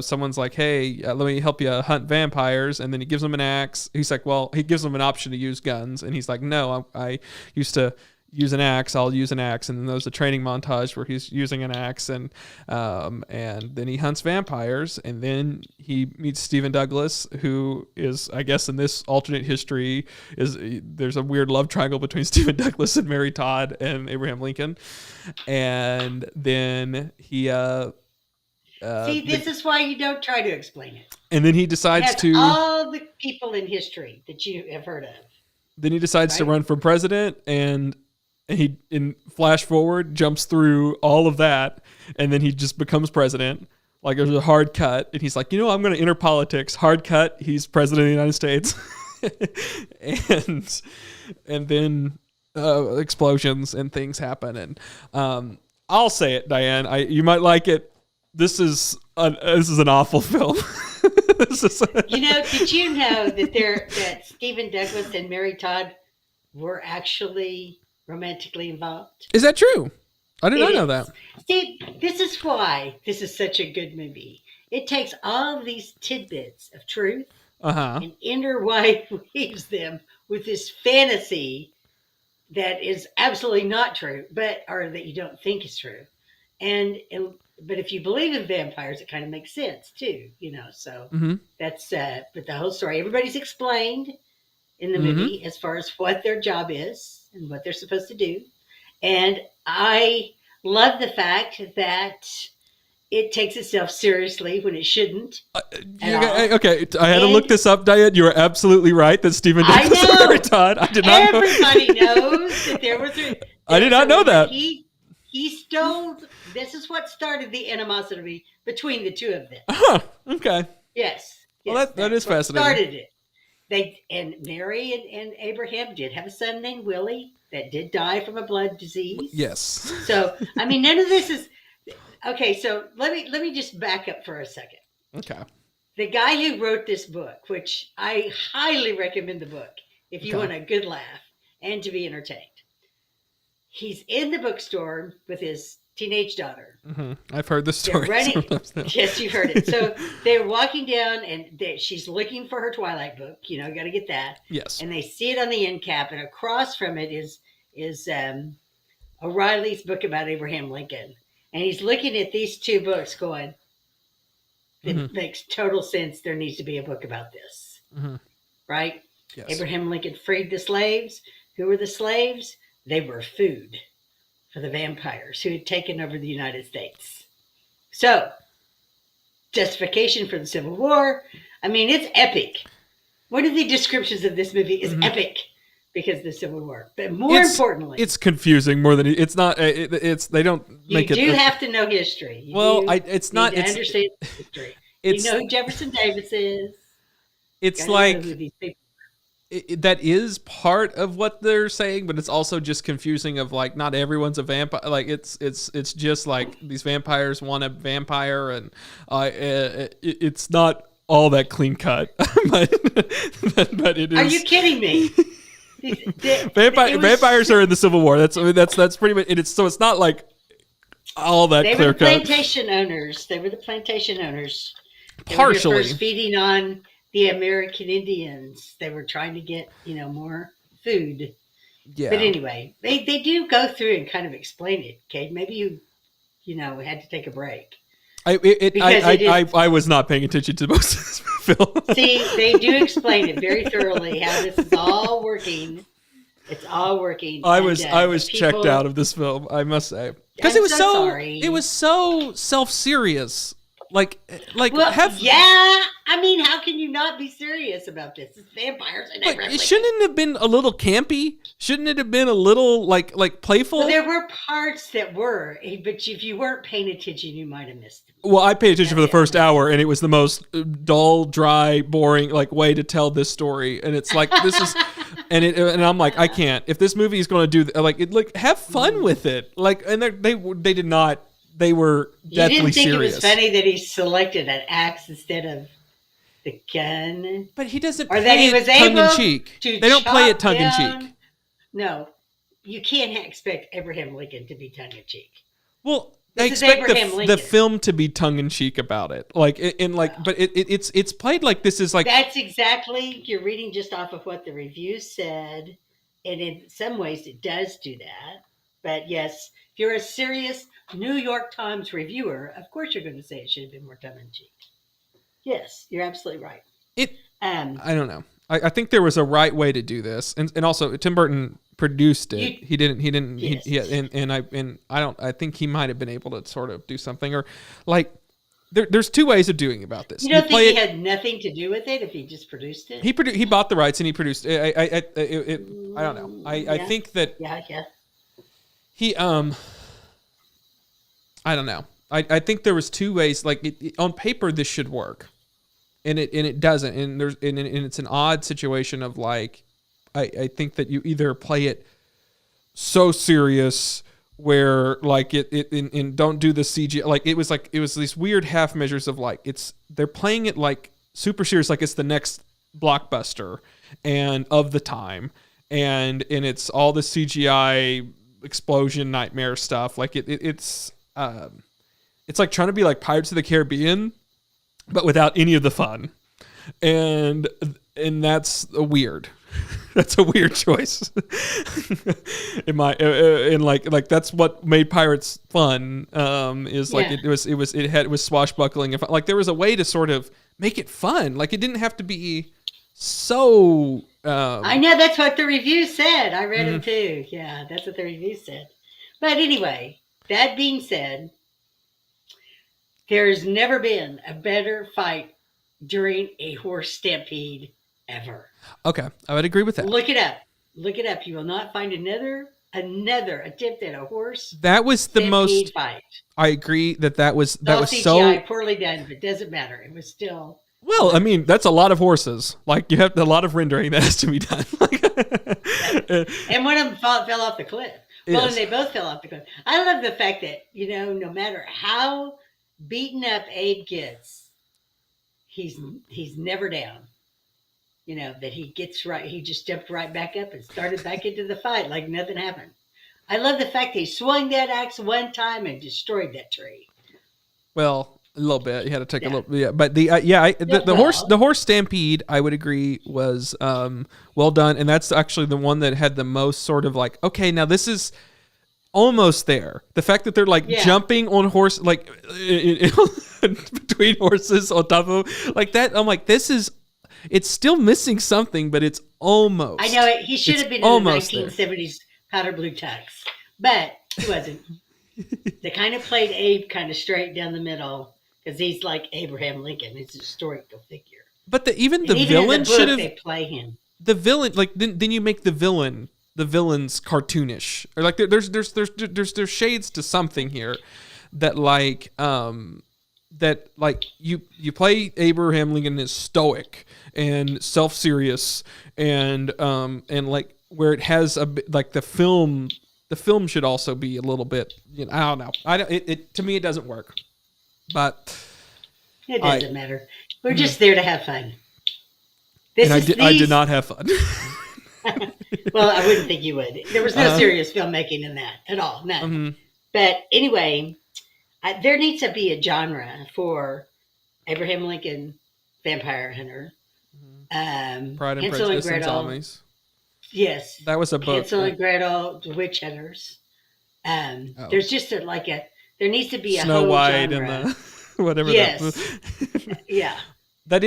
someone's like, hey, let me help you hunt vampires. And then he gives him an axe. He's like, well, he gives him an option to use guns, and he's like, no, I used to use an axe, I'll use an axe. And then there's a training montage where he's using an axe, and then he hunts vampires, and then he meets Stephen Douglas, who is, I guess in this alternate history, there's a weird love triangle between Stephen Douglas and Mary Todd and Abraham Lincoln. And then he see, this is why you don't try to explain it. And then he decides to all the people in history that you have heard of. Then he decides to run for president, and he, in flash forward, jumps through all of that, and then he just becomes president. Like, there's a hard cut, and he's like, I'm going to enter politics. Hard cut, he's president of the United States. and then explosions and things happen. And I'll say it, Diane. You might like it. This is an awful film. Did you know that Stephen Douglas and Mary Todd were actually romantically involved? Is that true? I did not know that. See, this is why this is such a good movie. It takes all of these tidbits of truth and interweaves them with this fantasy that is absolutely not true, or that you don't think is true. But if you believe in vampires, it kind of makes sense too, So that's but the whole story. Everybody's explained in the movie as far as what their job is and what they're supposed to do. And I love the fact that it takes itself seriously when it shouldn't. Okay, I had to look this up, Diane. You are absolutely right that Stephen Douglas and Mary Todd. I did not know. Everybody knows that there was I did not know that. He stole. This is what started the animosity between the two of them. Okay. Yes. Well, that is fascinating. Started it. And Mary and Abraham did have a son named Willie that did die from a blood disease. Yes. So none of this is okay. So let me just back up for a second. Okay. The guy who wrote this book, which I highly recommend the book if you want a good laugh and to be entertained. He's in the bookstore with his teenage daughter. I've heard the story. Yes, you've heard it. So they're walking down, and she's looking for her Twilight book. Got to get that. Yes. And they see it on the end cap, and across from it is O'Reilly's book about Abraham Lincoln. And he's looking at these two books, going, "It makes total sense. There needs to be a book about this, right?" Yes. Abraham Lincoln freed the slaves. Who were the slaves? They were food for the vampires who had taken over the United States. So, justification for the Civil War. I mean, it's epic. One of the descriptions of this movie is epic because of the Civil War. But more importantly, it's confusing more than it's not. They don't make it. You do have to know history. It's not. It's understand history. You know who Jefferson Davis is. It's like. That is part of what they're saying, but it's also just confusing of like not everyone's a vampire. Like it's just like these vampires want a vampire, and it's not all that clean cut. but it is. Are you kidding me? Vampires are in the Civil War. That's pretty much it. It's not like all that clear cut. They were the plantation owners. They were partially first feeding on the American Indians. They were trying to get, more food. Yeah. But anyway, they do go through and kind of explain it, Cade. Maybe you had to take a break. I was not paying attention to most of this film. See, they do explain it very thoroughly how this is all working. It's all working. I was checked out of this film, I must say, because it was so self-serious. Like well, have yeah. I mean, how can you not be serious about this? It's vampires. And it shouldn't it have been a little campy? Shouldn't it have been a little like playful? Well, there were parts that were, but if you weren't paying attention, you might have missed them. Well, I paid attention for the first hour, and it was the most dull, dry, boring way to tell this story. And it's like this is, and I'm like, I can't. If this movie is going to do have fun with it. And they did not. They were deathly serious. You didn't think it was funny that he selected an axe instead of the gun? But he doesn't or play that he was it tongue-in-cheek. They don't play it tongue-in-cheek. No. You can't expect Abraham Lincoln to be tongue-in-cheek. Well, I expect the film to be tongue-in-cheek about it. But it's played like this is like... That's exactly... You're reading just off of what the review said. And in some ways, it does do that. But yes, if you're a serious New York Times reviewer, of course you're going to say it should have been more tongue-in-cheek. Yes, you're absolutely right. I don't know. I think there was a right way to do this, and also Tim Burton produced it. He didn't. Yes. I think he might have been able to sort of do something or There's two ways of doing about this. You don't think he had nothing to do with it if he just produced it? He bought the rights and he produced it. I don't know. I think that. Yeah. He I don't know. I think there was two ways. On paper, this should work, and it doesn't. And it's an odd situation of I think that you either play it so serious where and don't do the CG. It was these weird half measures of they're playing it super serious, it's the next blockbuster and of the time, and it's all the CGI explosion nightmare stuff. It's like trying to be like Pirates of the Caribbean, but without any of the fun, and that's weird. That's a weird choice. That's what made Pirates fun. It was swashbuckling. There was a way to sort of make it fun. It didn't have to be so. I know that's what the review said. I read it too. Yeah, that's what the review said. But anyway, that being said, there's never been a better fight during a horse stampede ever. Okay, I would agree with that. Look it up. You will not find another attempt at a horse. That was the most fight. I agree that was CGI, so poorly done, but it doesn't matter. It was still. Well, I mean, that's a lot of horses. You have a lot of rendering that has to be done. And one of them fell off the cliff. Well, and they both fell off the cliff. I love the fact that no matter how beaten up Abe gets, he's never down. That he gets right. He just jumped right back up and started back into the fight like nothing happened. I love the fact that he swung that axe one time and destroyed that tree. Well, a little bit. You had to take a little. Yeah, but the horse stampede, I would agree, was well done, and that's actually the one that had the most sort of okay, now this is almost there. The fact that they're jumping on horse between horses on top of that. I'm like, this is. It's still missing something, but it's almost. I know he should have been in the 1970s powder blue tux, but he wasn't. They kind of played Abe kind of straight down the middle because he's like Abraham Lincoln. He's a historical figure. But even the villain should have. They play him. The villain, then you make the villain's cartoonish, or there's shades to something here that you play Abraham Lincoln as stoic and self-serious and where it has the film should also be a little bit, I don't know. To me it doesn't work. But it doesn't matter. We're just there to have fun. I did not have fun. Well, I wouldn't think you would. There was no serious filmmaking in that at all. No. Mm-hmm. But anyway, there needs to be a genre for Abraham Lincoln Vampire Hunter. Pride and Prejudice and Zombies. Yes. That was a book. Hansel and Gretel, the Witch Hunters. There's just there needs to be a Snow whole White genre. And the whatever. Yes. Yeah. That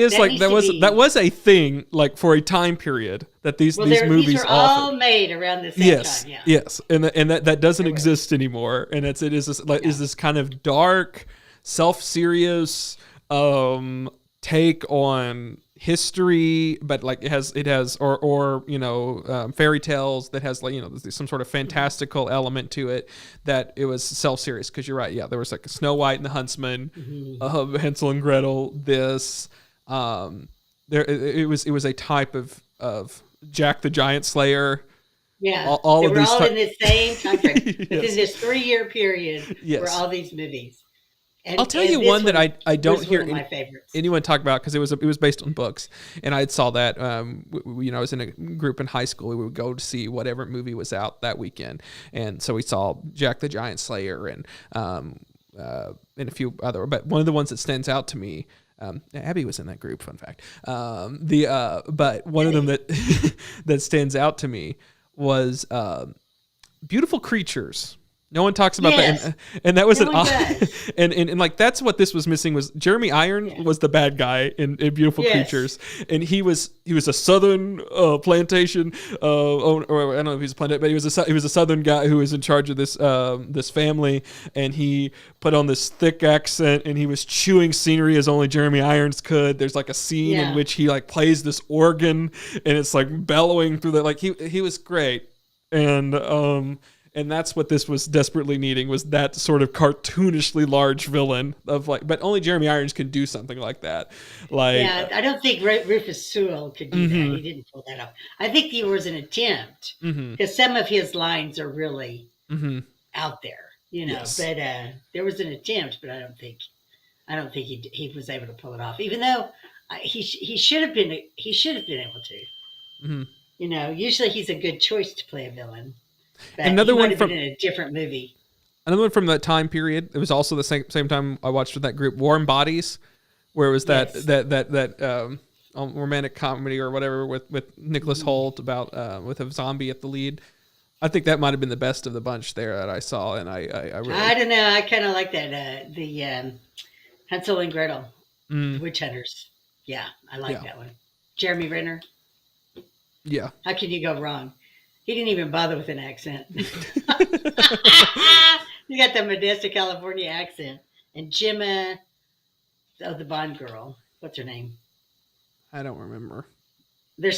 was a thing for a time period that these movies these are all made around the same time. Yeah. Yes, and that doesn't exist anymore, and is this kind of dark self-serious take on history, but like it has fairy tales that has like there's some sort of fantastical element to it, that it was self-serious. Because you're right, there was like Snow White and the Huntsman, Hansel and Gretel. It was a type of Jack the Giant Slayer. Yeah, all they of were these all in the same time frame within this 3-year period. Were all these movies. And, I'll tell you one that I don't hear anyone talk about, because it was based on books, and I saw that. I was in a group in high school. We would go to see whatever movie was out that weekend, and so we saw Jack the Giant Slayer and a few other. But one of the ones that stands out to me. Abby was in that group. Fun fact. But one of them that stands out to me was Beautiful Creatures. No one talks about that, and that was and like that's what this was missing, was Jeremy Irons was the bad guy in Beautiful Creatures, and he was a southern plantation owner, or I don't know if he's a plantation, but he was a southern guy who was in charge of this family, and he put on this thick accent, and he was chewing scenery as only Jeremy Irons could. There's like a scene in which he like plays this organ, and it's like bellowing through the, like he was great, and that's what this was desperately needing, was that sort of cartoonishly large villain of like, but only Jeremy Irons can do something like that. Like, I don't think Rufus Sewell could do that. He didn't pull that off. I think there was an attempt, because some of his lines are really out there, but there was an attempt, but I don't think he was able to pull it off, even though he should have been able to. Usually he's a good choice to play a villain. Another one from in a different movie. Another one from that time period. It was also the same time I watched with that group, Warm Bodies, where it was that romantic comedy or whatever with Nicholas Hoult about with a zombie at the lead. I think that might have been the best of the bunch there that I saw, and I really, I don't know. I kind of like that the Hansel and Gretel, Witch Hunters. Yeah, I like that one. Jeremy Renner. Yeah. How can you go wrong? He didn't even bother with an accent. You got the Modesto, California accent. And Gemma, the Bond girl. What's her name? I don't remember. They're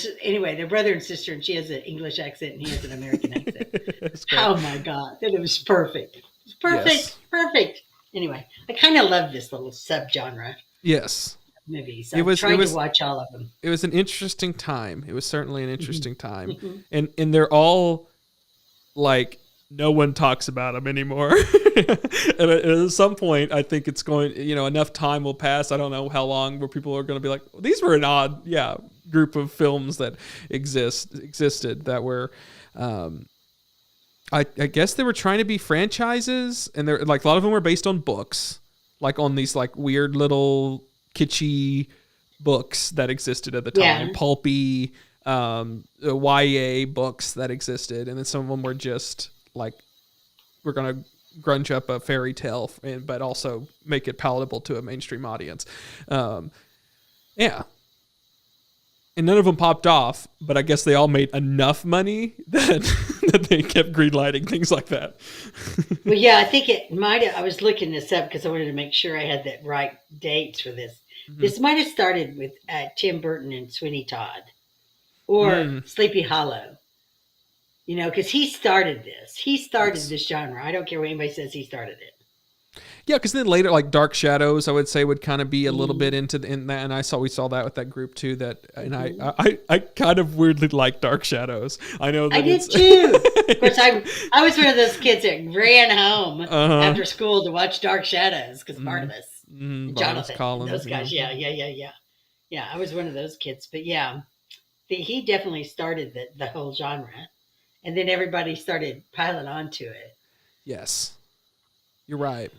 brother and sister, and she has an English accent, and he has an American accent. Oh my God. It was perfect. It was perfect. Yes. Perfect. Anyway, I kind of love this little subgenre. Yes. Movies. I'm trying to watch all of them. It was an interesting time. It was certainly an interesting time. And they're all like, no one talks about them anymore. And at some point, I think it's going, enough time will pass. I don't know how long, where people are going to be like, well, these were an odd, group of films that existed that were, I guess they were trying to be franchises, and they're like, a lot of them were based on books, like on these like weird little kitschy books that existed at the time, pulpy YA books that existed, and then some of them were just like, we're gonna grunge up a fairy tale, but also make it palatable to a mainstream audience. And none of them popped off, but I guess they all made enough money that they kept greenlighting things like that. Well, yeah, I think it might have. I was looking this up because I wanted to make sure I had the right dates for this. This might have started with Tim Burton and Sweeney Todd, or Sleepy Hollow. Because he started this. He started this genre. I don't care what anybody says. He started it. Yeah, because then later, like Dark Shadows, I would say would kind of be a little bit in that, and we saw that with that group too. And I kind of weirdly like Dark Shadows. I know that I did too. Of course, I was one of those kids that ran home after school to watch Dark Shadows because Barnabas, and Jonathan, Collins, those guys. Yeah. I was one of those kids, but he definitely started the whole genre, and then everybody started piling onto it. Yes, you're right.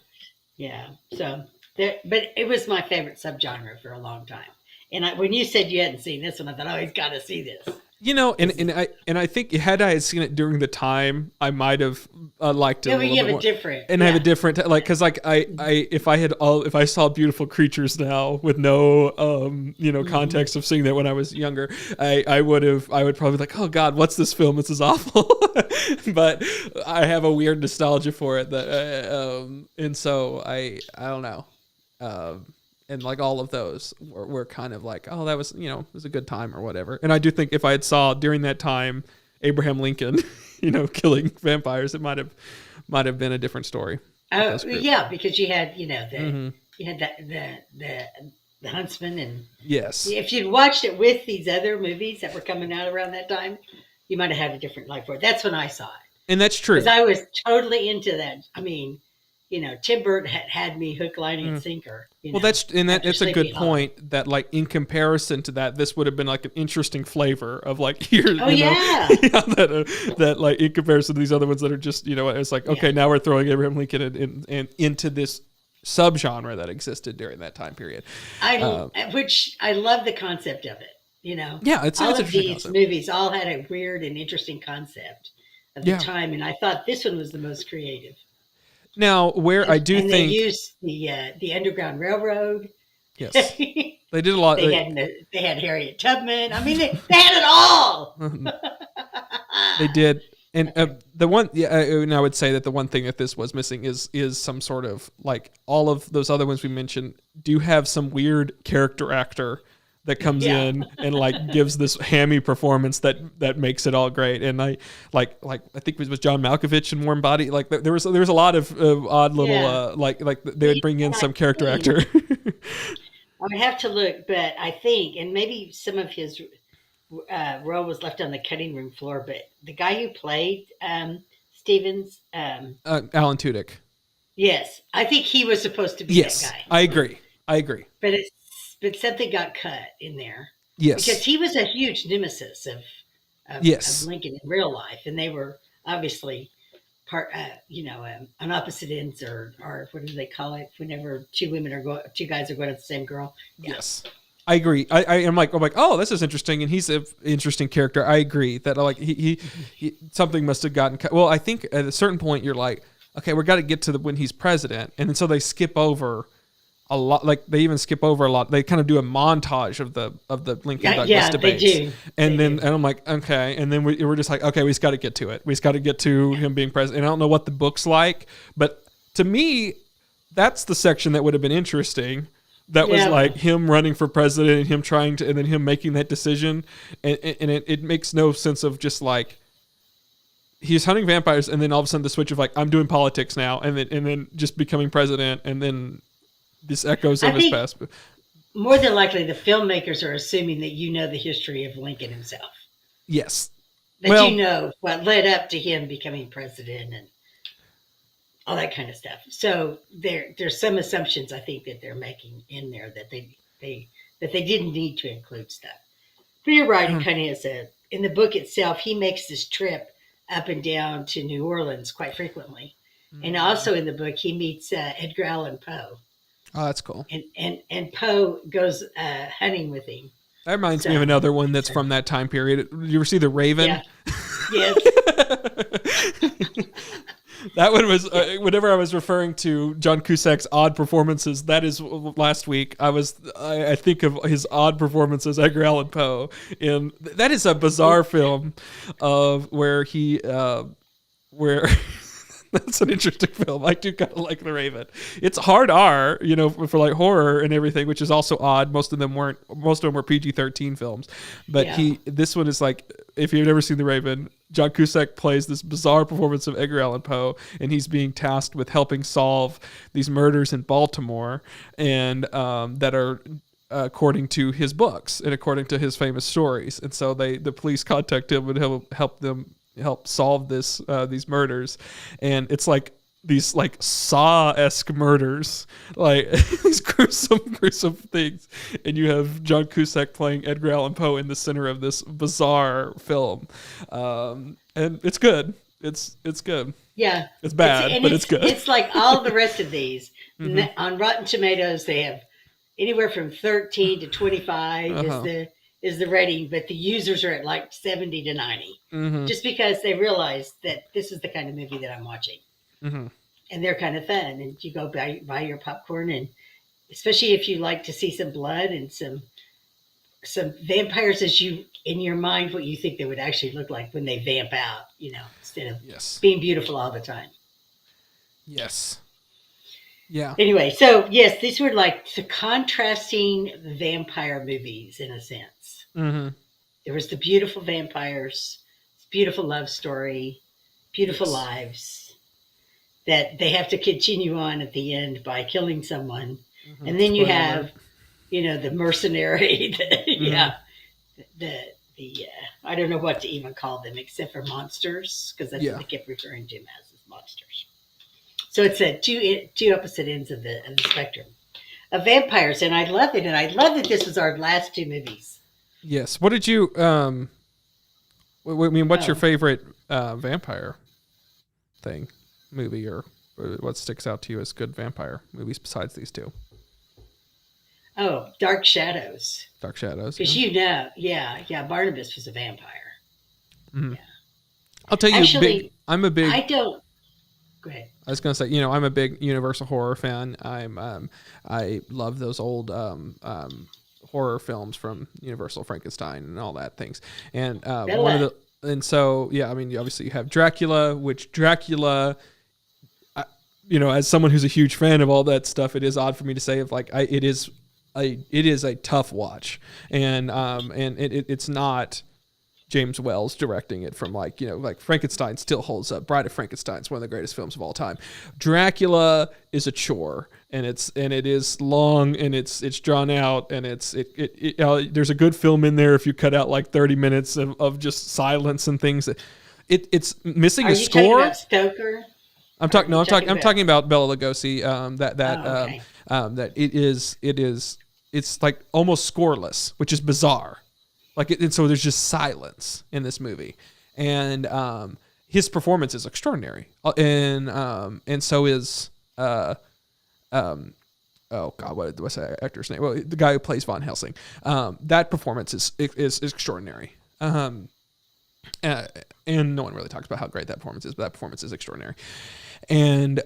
Yeah, but it was my favorite subgenre for a long time. And when you said you hadn't seen this one, I thought, oh, he's got to see this. And I think had I seen it during the time, I might have liked it. No, but you have a different, and have a different because if I saw Beautiful Creatures now with no context of seeing that when I was younger, I would probably be like, oh God, what's this film? This is awful. But I have a weird nostalgia for it and so I don't know. and like all of those were kind of like, oh, that was, you know, it was a good time or whatever. And I do think if I had saw during that time Abraham Lincoln, you know, killing vampires, it might have been a different story. Oh yeah, because you had, you know, you had the Huntsman, and yes, if you'd watched it with these other movies that were coming out around that time, you might have had a different life for it. That's when I saw it, and that's true. Because I was totally into that. I mean, you know, Tim Burton had me hook, line, and sinker. You know, that's a good point. That like in comparison to that, this would have been like an interesting flavor of like here. Oh yeah, that like in comparison to these other ones that are just, you know, it's like okay, now we're throwing Abraham Lincoln in into this subgenre that existed during that time period. Which I love the concept of it. You know, it's all of these concept. movies all had a weird and interesting concept of the time, and I thought this one was the most creative. Now, where I do think they used the Underground Railroad. Yes, they did a lot. They had Harriet Tubman. I mean, they had it all. They did, and the one, and I would say that the one thing that this was missing is some sort of like all of those other ones we mentioned do have some weird character actor that comes in and like gives this hammy performance that makes it all great. And I like I think it was John Malkovich in Warm Body. Like there was a lot of odd little like they would bring in some character actor. I would have to look, but I think, and maybe some of his role was left on the cutting room floor. But the guy who played Stevens, Alan Tudyk. Yes, I think he was supposed to be that guy. I agree. But something got cut in there. Yes. Because he was a huge nemesis of Lincoln in real life. And they were obviously on opposite ends or what do they call it? Whenever two guys are going at the same girl. Yeah. Yes. I agree. I'm like, oh, this is interesting. And he's an interesting character. I agree that like he something must have gotten cut. Well, I think at a certain point you're like, okay, we got to get to when he's president. And then so they skip over a lot, like they even skip over a lot. They kind of do a montage of the Lincoln Douglas debates. They do. And I'm like, okay. And then we're just like, okay, we just got to get to it. We just got to get to him being president. And I don't know what the book's like, but to me, that's the section that would have been interesting. That was like him running for president and him trying to, and then him making that decision. And it makes no sense of just like, he's hunting vampires and then all of a sudden the switch of like, I'm doing politics now. And then just becoming president. And then this echoes of his past. More than likely, the filmmakers are assuming that you know the history of Lincoln himself. Yes. That you know what led up to him becoming president and all that kind of stuff. So there's some assumptions I think that they're making in there that they didn't need to include stuff. But you're right. It kind of is in the book itself. He makes this trip up and down to New Orleans quite frequently, and also in the book he meets Edgar Allan Poe. Oh, that's cool. And Poe goes hunting with him. That reminds me of another one that's from that time period. Did you ever see The Raven? Yeah. Yes. That one was, whenever I was referring to John Cusack's odd performances, that is last week. I think of his odd performances, Edgar Allan Poe. And that is a bizarre film of where that's an interesting film. I do kind of like The Raven. It's hard R, for like horror and everything, which is also odd. Most of them were PG-13 films, but this one is like, if you've never seen The Raven, John Cusack plays this bizarre performance of Edgar Allan Poe, and he's being tasked with helping solve these murders in Baltimore, and that are according to his books and according to his famous stories. And so the police contact him and help solve these murders, and it's like these like Saw-esque murders, like these gruesome things, and you have John Cusack playing Edgar Allan Poe in the center of this bizarre film, and it's good. It's good. Yeah, it's bad, but it's good. It's like all the rest of these. On Rotten Tomatoes, they have anywhere from 13 to 25 is the rating, but the users are at like 70 to 90, just because they realize that this is the kind of movie that I'm watching, and they're kind of fun. And you go buy your popcorn, and especially if you like to see some blood and some vampires, as you in your mind what you think they would actually look like when they vamp out, instead of being beautiful all the time. Yes. Yeah. Anyway, so yes, these were like the contrasting vampire movies in a sense. Mm-hmm. There was the beautiful vampires, beautiful love story, beautiful Yes. lives that they have to continue on at the end by killing someone. Mm-hmm. And then you Spoiler have, alert. the mercenary, Mm-hmm. the I don't know what to even call them except for monsters, because that's Yeah. what they kept referring to them as monsters. So it's two opposite ends of the spectrum of vampires, and I love it, and I love that this was our last two movies. Yes. What did you what's your Oh. favorite vampire movie, or what sticks out to you as good vampire movies besides these two? Oh, Dark Shadows. Dark Shadows. Because Barnabas was a vampire. Mm-hmm. Yeah. I'll tell you, Actually, I'm a big. I don't. Go ahead. I was gonna say, I'm a big Universal horror fan. I love those old horror films from Universal, Frankenstein, and all that things. And so obviously you have Dracula, which Dracula. As someone who's a huge fan of all that stuff, it is odd for me to say it is a tough watch, and it's not James Wells directing it from Frankenstein still holds up. Bride of Frankenstein's one of the greatest films of all time. Dracula is a chore, and it is long, and it's drawn out, and there's a good film in there if you cut out 30 minutes of just silence and things. It's missing a score. Are you talking about Stoker? I'm talking about Bela Lugosi. That it's like almost scoreless, which is bizarre. And so there's just silence in this movie, and his performance is extraordinary, and so is oh god, what's that actor's name? Well, the guy who plays Von Helsing. That performance is extraordinary. And no one really talks about how great that performance is, but that performance is extraordinary. And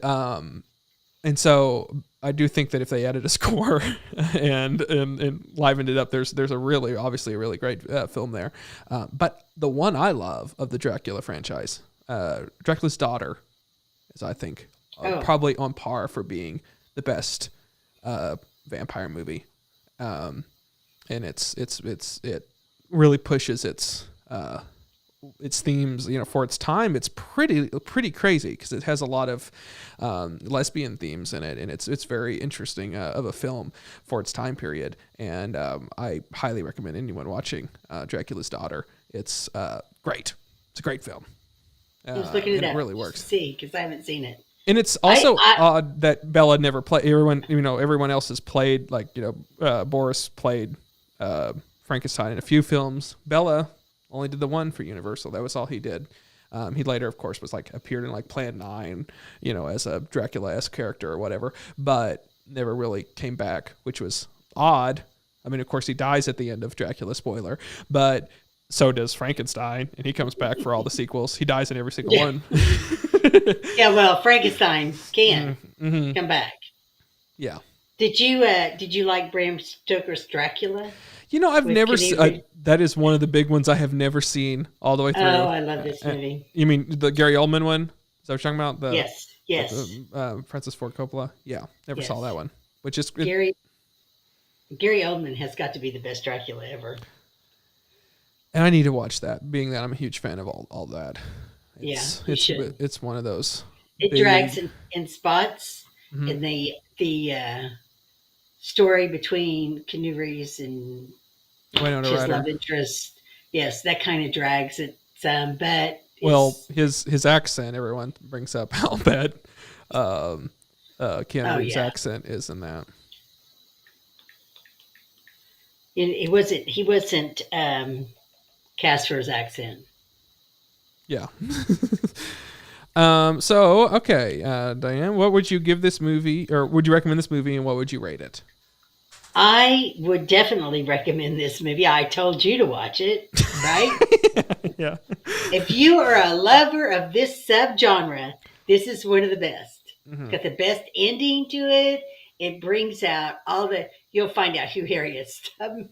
so I do think that if they added a score and livened it up, there's obviously a really great film there. But the one I love of the Dracula franchise, Dracula's Daughter, is I think probably on par for being the best vampire movie. And it really pushes its themes, for its time. It's pretty crazy because it has a lot of lesbian themes in it, and it's very interesting of a film for its time period. And I highly recommend anyone watching Dracula's Daughter. It's great. It's a great film. I was looking it up. It really works. See, because I haven't seen it. And it's also odd that Bella never played. Everyone else has played. Boris played Frankenstein in a few films. Bella only did the one for Universal. That was all he did. He later, of course, was appeared in Plan 9, as a Dracula-esque character or whatever, but never really came back, which was odd. I mean, of course, he dies at the end of Dracula, spoiler, but so does Frankenstein, and he comes back for all the sequels. He dies in every single one. Yeah, well, Frankenstein can come back. Yeah. Did you like Bram Stoker's Dracula? I've never seen. That is one of the big ones I have never seen all the way through. Oh, I love this movie. You mean the Gary Oldman one? Is that what you're talking about? Yes. Francis Ford Coppola. Yeah, never saw that one. Which is Gary Oldman has got to be the best Dracula ever. And I need to watch that, being that I'm a huge fan of all that. It's one of those. It drags in spots, and the story between Keanu Reeves and his love interest. Yes, that kind of drags it some, but his accent, everyone brings up how bad Keanu Reeves' accent is in that. He wasn't cast for his accent. Yeah. Diane, what would you give this movie, or would you recommend this movie, and what would you rate it? I would definitely recommend this movie. I told you to watch it, right? Yeah. If you are a lover of this subgenre, this is one of the best. It's got the best ending to it. It brings out you'll find out who Harriet Tubman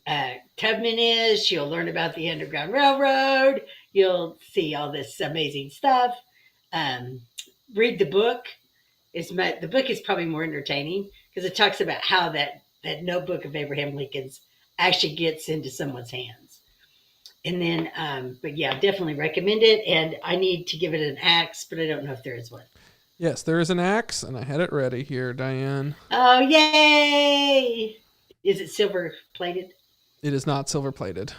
is. You'll learn about the Underground Railroad. You'll see all this amazing stuff. Read the book. The book is probably more entertaining because it talks about how that notebook of Abraham Lincoln's actually gets into someone's hands. And then, but yeah, definitely recommend it. And I need to give it an axe, but I don't know if there is one. Yes, there is an axe, and I had it ready here, Diane. Oh, yay! Is it silver plated? It is not silver plated.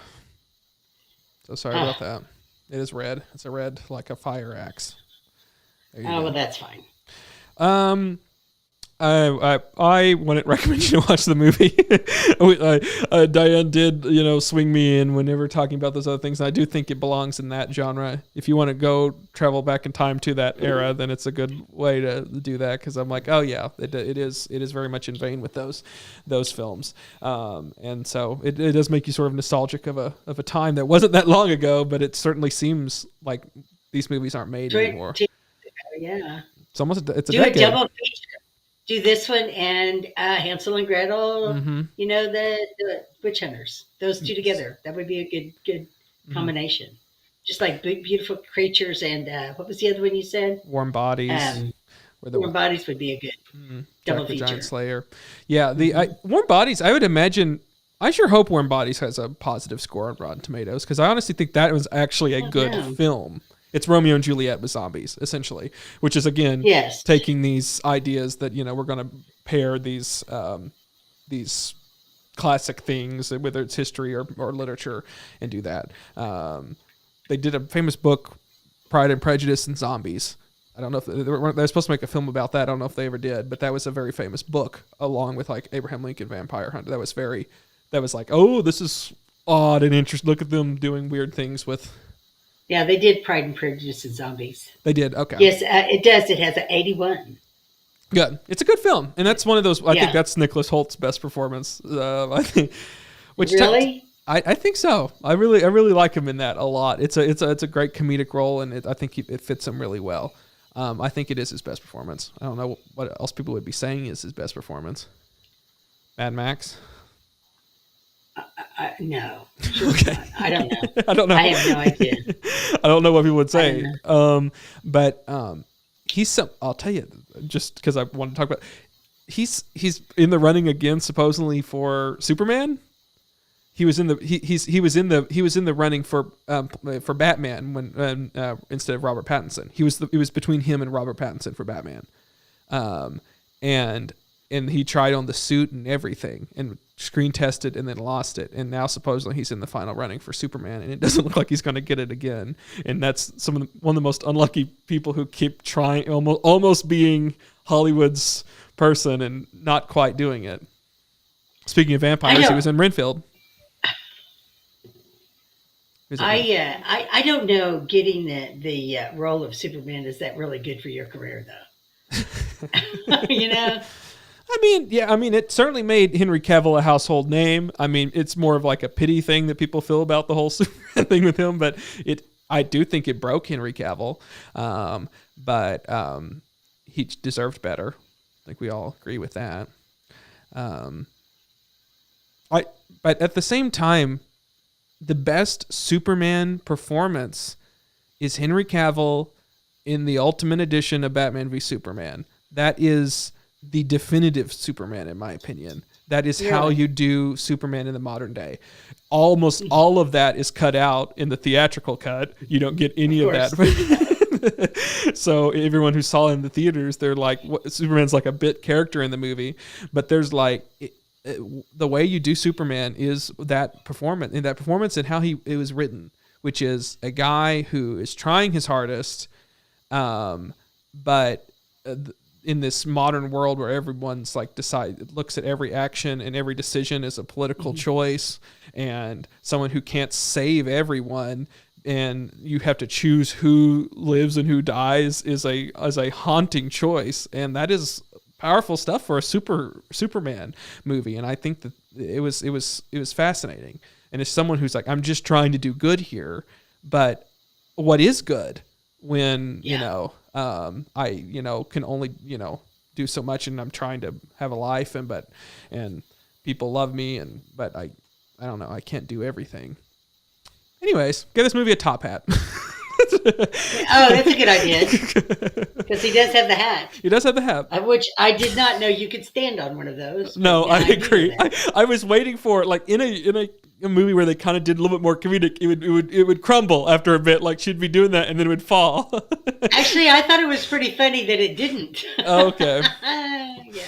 So sorry about that. It is red. It's a red, like a fire axe. Well, that's fine. I wouldn't recommend you to watch the movie. Diane did, swing me in whenever talking about those other things. And I do think it belongs in that genre. If you want to go travel back in time to that era, then it's a good way to do that. Because I'm like, oh yeah, it is very much in vein with those films. And so it does make you sort of nostalgic of a time that wasn't that long ago, but it certainly seems like these movies aren't made anymore. Yeah, it's a decade. Do a double feature. Do this one and Hansel and Gretel. Mm-hmm. The witch hunters. Those two together. That would be a good combination. Mm-hmm. Just like big, beautiful creatures and what was the other one you said? Warm Bodies. Warm Bodies would be a good double feature. Giant Slayer. Yeah, Warm Bodies. I would imagine. I sure hope Warm Bodies has a positive score on Rotten Tomatoes because I honestly think that was actually a good film. It's Romeo and Juliet with zombies, essentially, which is, again, taking these ideas that, we're going to pair these classic things, whether it's history or literature, and do that. They did a famous book, Pride and Prejudice and Zombies. I don't know if they were supposed to make a film about that. I don't know if they ever did, but that was a very famous book, along with, like, Abraham Lincoln Vampire Hunter. That was like, oh, this is odd and interesting. Look at them doing weird things with... Yeah, they did Pride and Prejudice and Zombies. They did, okay. Yes, it does. It has an 81. Good. It's a good film, and that's one of those. I think that's Nicholas Holt's best performance. I think. Really? I think so. I really like him in that a lot. It's a great comedic role, and I think it fits him really well. I think it is his best performance. I don't know what else people would be saying is his best performance. Mad Max. No. Sure. Okay. I don't know. I don't know. I have no idea. I don't know what people would say. But he's some. I'll tell you, just because I want to talk about. He's in the running again, supposedly for Superman. He was in the he was in the running for Batman when instead of Robert Pattinson. It was between him and Robert Pattinson for Batman, and he tried on the suit and everything and screen tested and then lost it, and now supposedly he's in the final running for Superman, and it doesn't look like he's going to get it again. And that's one of the most unlucky people who keep trying, almost being Hollywood's person and not quite doing it. Speaking of vampires, he was in Renfield. I don't know. Getting the role of Superman, is that really good for your career, though? It certainly made Henry Cavill a household name. I mean, it's more of like a pity thing that people feel about the whole Superman thing with him, but I do think it broke Henry Cavill. But he deserved better. I think we all agree with that. But at the same time, the best Superman performance is Henry Cavill in the Ultimate Edition of Batman v Superman. That is the definitive Superman, in my opinion. That is how you do Superman in the modern day. Almost all of that is cut out in the theatrical cut. You don't get any of that. So everyone who saw it in the theaters, they're like, Superman's like a bit character in the movie. But there's like, the way you do Superman is that performance, and how it was written, which is a guy who is trying his hardest, but in this modern world where everyone's like looks at every action and every decision as a political choice, and someone who can't save everyone, and you have to choose who lives and who dies is a haunting choice, and that is powerful stuff for a Superman movie. And I think that it was fascinating. And as someone who's like, I'm just trying to do good here, but what is good when I can only do so much, and I'm trying to have a life, and people love me, but I don't know, I can't do everything. Anyways, give this movie a top hat. Oh, that's a good idea. Because he does have the hat. He does have the hat. Which I did not know you could stand on one of those. No, I agree. I was waiting for it, like in a movie where they kind of did a little bit more comedic. It would crumble after a bit, like she'd be doing that and then it would fall. Actually, I thought it was pretty funny that it didn't. Oh, okay. Yeah.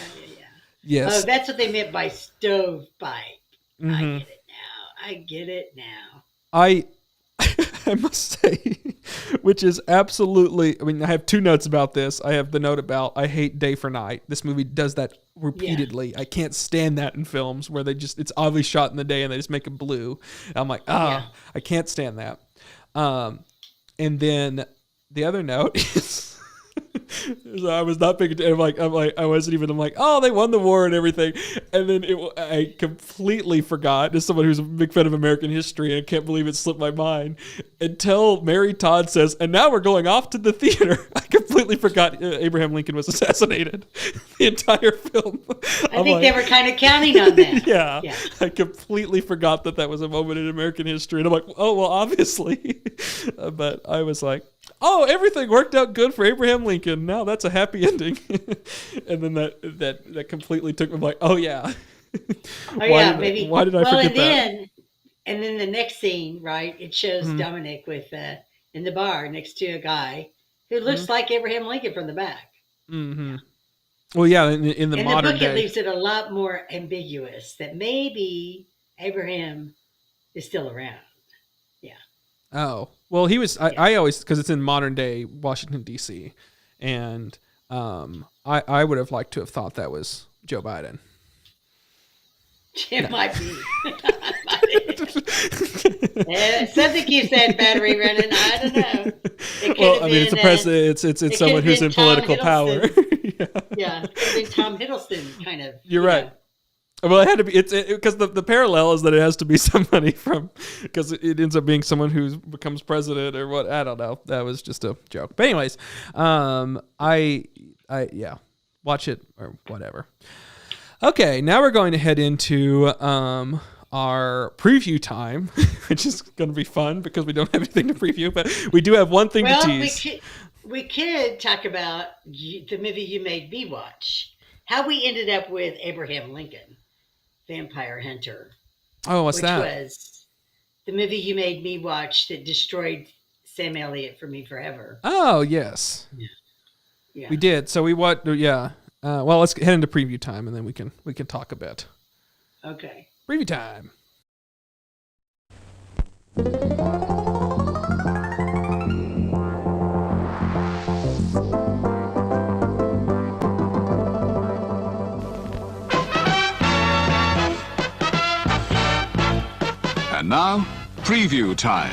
Yes. Oh, that's what they meant by stovepipe. Mm-hmm. I get it now. I must say, which is absolutely, I mean, I have two notes about this. I have the note about I hate day for night. This movie does that repeatedly. Yeah. I can't stand that in films where it's obviously shot in the day and they just make it blue. And I'm like, I can't stand that. And then the other note is, I was not paying attention. I'm like, oh, they won the war and everything. And then I completely forgot, as someone who's a big fan of American history, I can't believe it slipped my mind, until Mary Todd says, and now we're going off to the theater. I completely forgot Abraham Lincoln was assassinated the entire film. I think they were kind of counting on that. Yeah. I completely forgot that was a moment in American history. And I'm like, oh, well, obviously. But I was like, oh, everything worked out good for Abraham Lincoln. Now that's a happy ending. And then that completely took me like, oh yeah. Maybe. Why did I forget that? And then the next scene, right? It shows Dominic with in the bar next to a guy who looks like Abraham Lincoln from the back. Mm-hmm. Well, yeah, in the modern book, day, it leaves it a lot more ambiguous that maybe Abraham is still around. Yeah. Oh. Well, he was. I always, because it's in modern day Washington D.C., and I would have liked to have thought that was Joe Biden. It might be. Something keeps that battery running. I don't know. It's a president. It's someone who's in political power. Yeah, it's Tom Hiddleston kind of. You're right. Well, it had to be. It's because the parallel is that it has to be somebody because it ends up being someone who becomes president or what. I don't know. That was just a joke. But anyways, watch it or whatever. Okay, now we're going to head into our preview time, which is going to be fun because we don't have anything to preview, but we do have one thing to tease. We could talk about the movie you made me watch. How we ended up with Abraham Lincoln. Vampire Hunter. Oh, what's that? Which was the movie you made me watch that destroyed Sam Elliott for me forever. Oh, yes. Yeah. We did. So well, let's head into preview time and then we can talk a bit. Okay. Preview time. And now, preview time.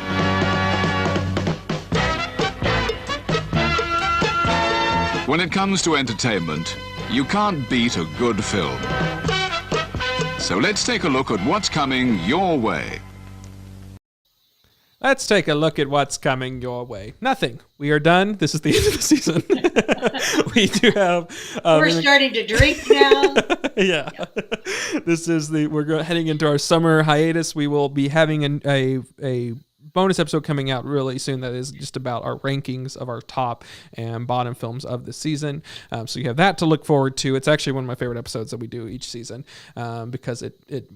When it comes to entertainment, you can't beat a good film. So let's take a look at what's coming your way. Let's take a look at what's coming your way. Nothing. We are done. This is the end of the season. We do have... we're starting to drink now. Yeah. We're heading into our summer hiatus. We will be having a bonus episode coming out really soon that is just about our rankings of our top and bottom films of the season. So you have that to look forward to. It's actually one of my favorite episodes that we do each season because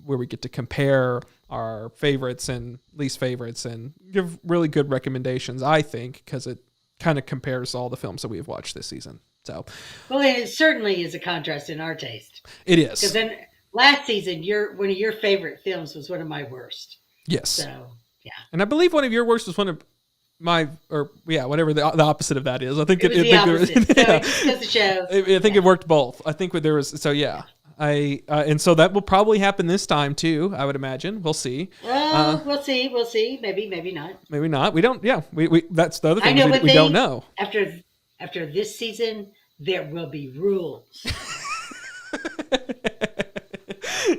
where we get to compare our favorites and least favorites and give really good recommendations, I think, because it kind of compares all the films that we have watched this season. So, well, it certainly is a contrast in our taste. It is. Because then last season, one of your favorite films was one of my worst. Yes. So, yeah. And I believe one of your worst was one of my, whatever the opposite of that is. I think it was the opposite. So it goes to show. I think it worked both. I think there was, so yeah. And so that will probably happen this time too, I would imagine. We'll see. We'll see. Maybe not. Maybe not. We don't, we that's the other thing. We don't know. After this season, there will be rules.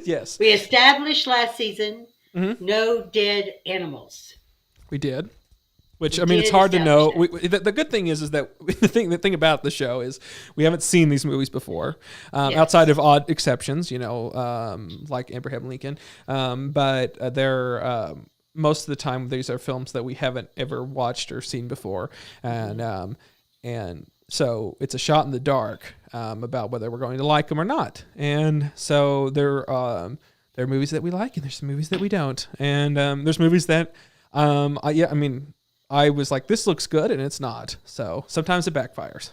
Yes. We established last season, no dead animals. We did. Which, I mean, it's hard to know. The good thing is that the thing about the show is we haven't seen these movies before, outside of odd exceptions, like Abraham Lincoln. But most of the time these are films that we haven't ever watched or seen before, and so it's a shot in the dark about whether we're going to like them or not. And so there are movies that we like, and there's some movies that we don't, and there's movies that I was like, this looks good, and it's not. So sometimes it backfires.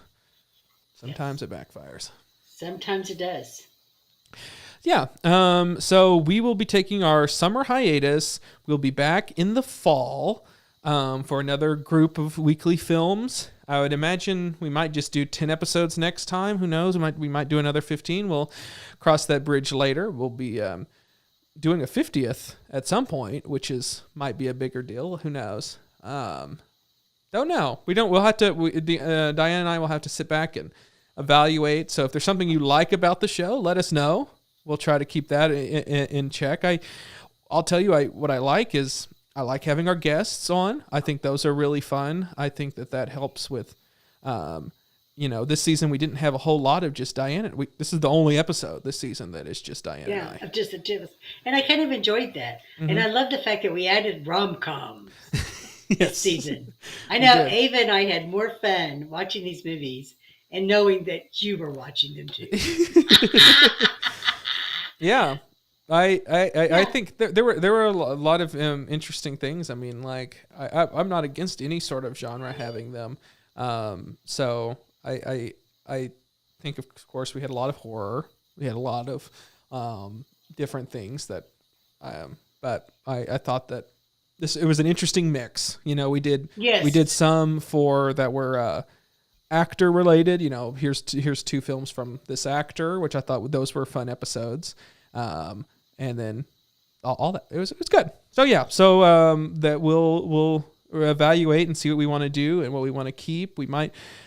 Sometimes it does. Yeah. So we will be taking our summer hiatus. We'll be back in the fall for another group of weekly films. I would imagine we might just do 10 episodes next time. Who knows? We might do another 15. We'll cross that bridge later. We'll be doing a 50th at some point, which might be a bigger deal. Who knows? Don't know. We'll have to. Diane and I will have to sit back and evaluate. So if there's something you like about the show, let us know. We'll try to keep that in check. I'll tell you what I like is I like having our guests on. I think those are really fun. I think that helps with, this season we didn't have a whole lot of just Diane. This is the only episode this season that is just Diane and I. Just the two of us. And I kind of enjoyed that. Mm-hmm. And I love the fact that we added rom-coms this season. I know Ava and I had more fun watching these movies and knowing that you were watching them too. Yeah. I think there were a lot of interesting things. I mean, like I'm not against any sort of genre having them. So I think of course we had a lot of horror. We had a lot of different things that, but I thought that it was an interesting mix. We did some that were actor related. Here's two films from this actor, which I thought those were fun episodes. And then all that it was good. So that we'll evaluate and see what we want to do and what we want to keep.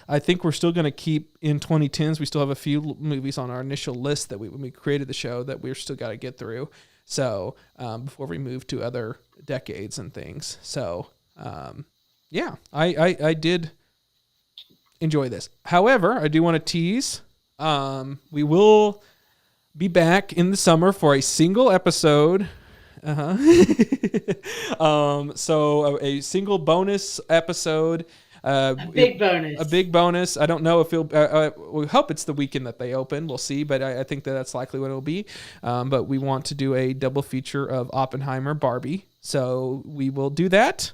I think we're still going to keep in 2010s. We still have a few movies on our initial list that when we created the show that we're still got to get through. So before we move to other decades and things. So I did enjoy this. However, I do want to tease. We will be back in the summer for a single episode. So a single bonus episode. A big bonus. I don't know if we hope it's the weekend that they open. We'll see, but I think that's likely what it'll be. But we want to do a double feature of Oppenheimer, Barbie. So we will do that.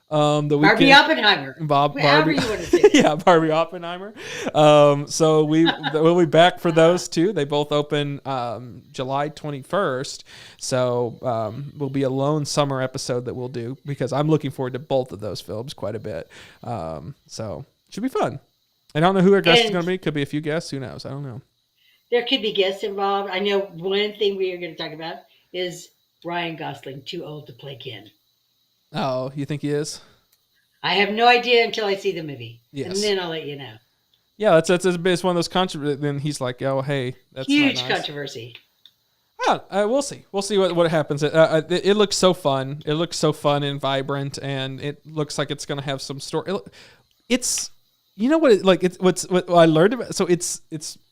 Barbie Oppenheimer. Barbie. You want to say yeah, Barbie Oppenheimer. So we'll be back for those two. They both open July 21st. So will be a lone summer episode that we'll do because I'm looking forward to both of those films quite a bit. So should be fun. And I don't know who our guest is going to be. Could be a few guests. Who knows? I don't know. There could be guests involved. I know one thing we are going to talk about is Ryan Gosling, too old to play Ken. Oh, you think he is? I have no idea until I see the movie. Yes. And then I'll let you know. Yeah, it's one of those controversies. Then he's like, oh, hey, that's huge not nice. Controversy. We'll see. We'll see what happens. It looks so fun. It looks so fun and vibrant, and it looks like it's going to have some story. It's, what I learned about. So it's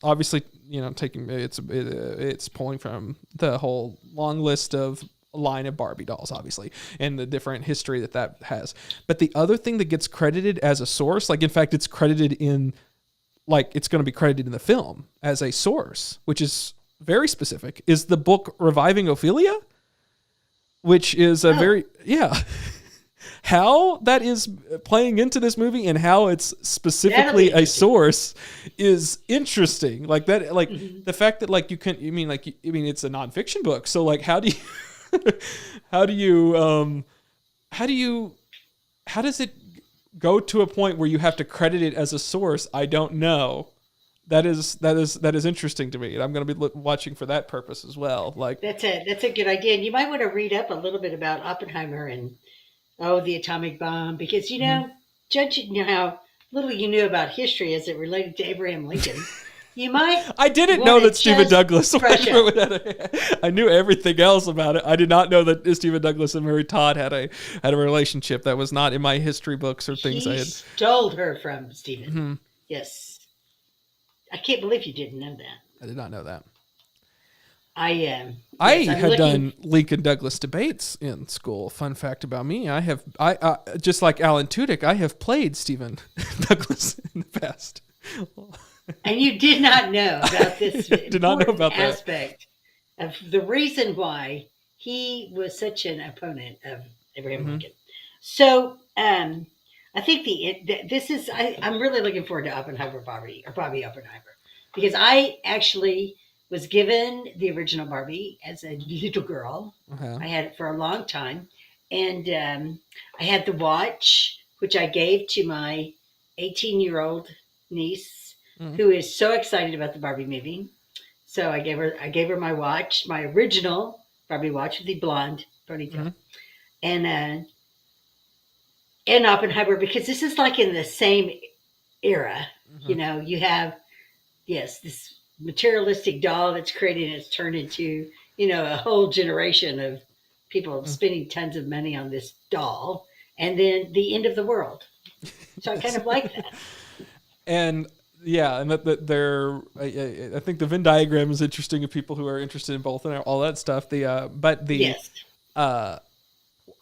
obviously, it's pulling from the whole long list of line of Barbie dolls, obviously, and the different history that has. But the other thing that gets credited as a source, in fact, it's credited in, it's going to be credited in the film as a source, which is very specific, is the book Reviving Ophelia, which is how that is playing into this movie and how it's specifically a source is interesting. The fact that you can, it's a nonfiction book. So how does it go to a point where you have to credit it as a source? I don't know. That is interesting to me, and I'm going to be watching for that purpose as well. That's a good idea. And you might want to read up a little bit about Oppenheimer and the atomic bomb, because judging how little you knew about history as it related to Abraham Lincoln. You might. I didn't know that Stephen Douglas. I knew everything else about it. I did not know that Stephen Douglas and Mary Todd had a relationship. That was not in my history books or things I had. Stole her from Stephen. Mm-hmm. Yes. I can't believe you didn't know that. I did not know that. I am. I had done Lincoln Douglas debates in school. Fun fact about me: I just like Alan Tudyk, I have played Stephen Douglas in the past. And you did not know about this did not know about aspect of the reason why he was such an opponent of Abraham Lincoln. So I think I'm really looking forward to Barbie Oppenheimer, because I actually was given the original Barbie as a little girl. I had it for a long time. And I had the watch, which I gave to my 18-year-old niece, who is so excited about the Barbie movie. So I gave her my watch, my original Barbie watch with the blonde ponytail. And Oppenheimer, because this is like in the same era. You know, you have, this materialistic doll that's created and it's turned into, a whole generation of people spending tons of money on this doll, and then the end of the world. So I kind of like that. And that they're, I think the Venn diagram is interesting of people who are interested in both and all that stuff.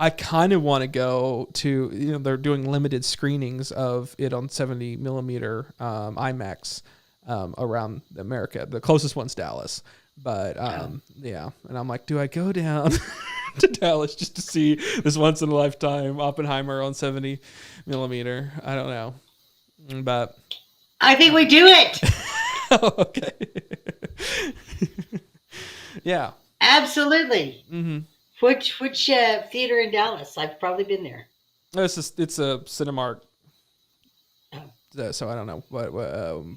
I kind of want to go to, they're doing limited screenings of it on 70 millimeter IMAX around America. The closest one's Dallas. But, and I'm like, do I go down to Dallas just to see this once in a lifetime Oppenheimer on 70 millimeter? I don't know. But I think we do it. Okay. Yeah. Absolutely. Which theater in Dallas? I've probably been there. It's a Cinemark. So I don't know what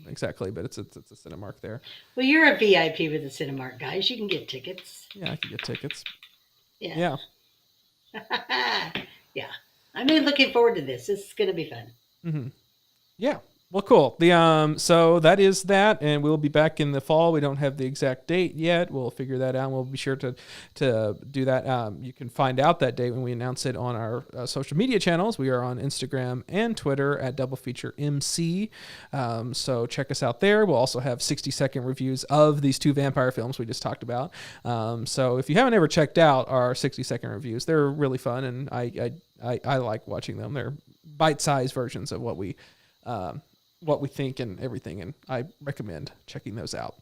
exactly, but it's a Cinemark there. Well, you're a VIP with the Cinemark guys. You can get tickets. Yeah, I can get tickets. Yeah. Yeah. I'm really looking forward to this. This is going to be fun. Yeah. Well, cool. So that is that, and we'll be back in the fall. We don't have the exact date yet. We'll figure that out. We'll be sure to do that. You can find out that date when we announce it on our social media channels. We are on Instagram and Twitter at Double Feature MC. So check us out there. We'll also have 60-second reviews of these two vampire films we just talked about. So if you haven't ever checked out our 60-second reviews, they're really fun, and I like watching them. They're bite-sized versions of what we think and everything, and I recommend checking those out.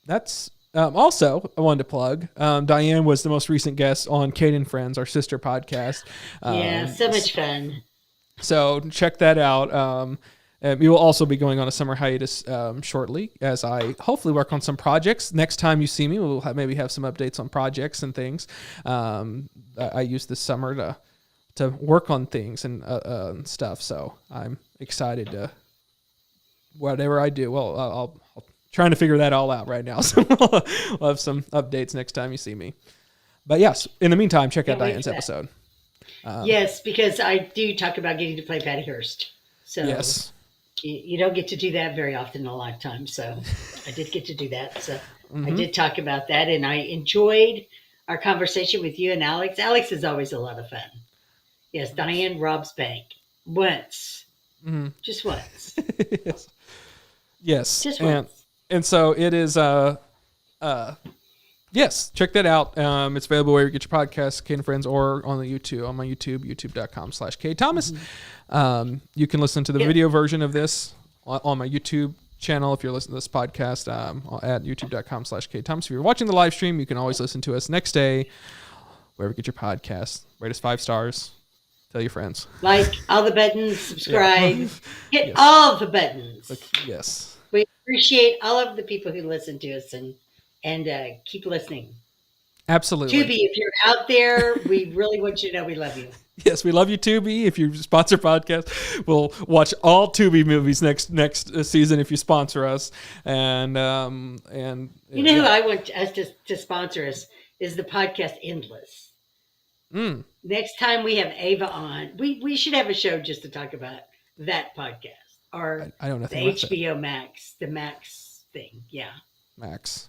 That's also I wanted to plug. Diane was the most recent guest on Cade and Friends, our sister podcast. So much fun. So check that out. We will also be going on a summer hiatus shortly, as I hopefully work on some projects. Next time you see me, we'll maybe have some updates on projects and things. I used this summer to work on things and stuff. So I'm excited to whatever I do. Well, I'll trying to figure that all out right now. So we'll have some updates next time you see me. But yes, in the meantime, check out Diane's episode. Yes, because I do talk about getting to play Patty Hearst. So yes, you don't get to do that very often in a lifetime. So I did get to do that. So I did talk about that, and I enjoyed our conversation with you and Alex. Alex is always a lot of fun. Yes, Diane robs bank once. Just once. Yes. Just once. And so it is, yes, check that out. It's available where you get your podcasts, Cade and Friends, or on the YouTube, on my YouTube, youtube.com/Cade Thomas. You can listen to the video version of this on my YouTube channel if you're listening to this podcast at youtube.com/Cade Thomas. If you're watching the live stream, you can always listen to us next day, wherever you get your podcasts. Rate us 5 stars. Tell your friends. Like all the buttons, subscribe, hit all the buttons. Yes. We appreciate all of the people who listen to us and keep listening. Absolutely. Tubi, if you're out there, we really want you to know we love you. Yes, we love you, Tubi. If you sponsor podcast, we'll watch all Tubi movies next season if you sponsor us. And you know who I want us to sponsor us is the podcast Endless. Next time we have Ava on, we should have a show just to talk about that podcast, or I don't know the HBO Max, the Max thing. Yeah, Max.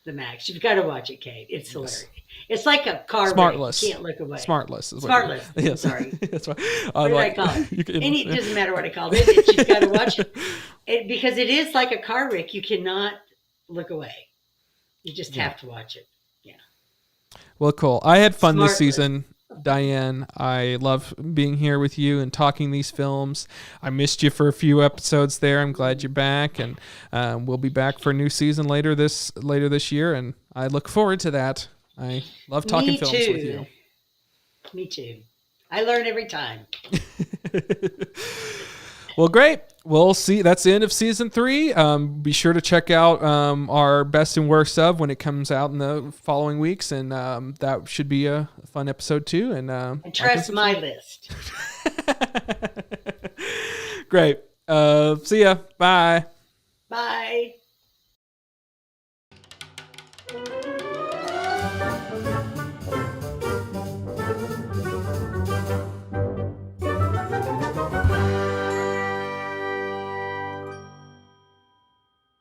The Max. You've got to watch it, Cade. It's hilarious. It's like a car Smartless. You can't look away. Smartless. Smartless. Yes. Sorry. That's right. What did I call it? It doesn't matter what I called it. You've got to watch it because it is like a car wreck. You cannot look away. You just have to watch it. Yeah. Well, cool. I had fun Smart this season, Diane. I love being here with you and talking these films. I missed you for a few episodes there. I'm glad you're back, and we'll be back for a new season later this year, and I look forward to that. I love talking films with you. Me too. I learn every time. Well, great. We'll see. That's the end of season 3. Be sure to check out our best and worst of when it comes out in the following weeks, and that should be a fun episode too. And trust my list. Great. See ya. Bye. Bye.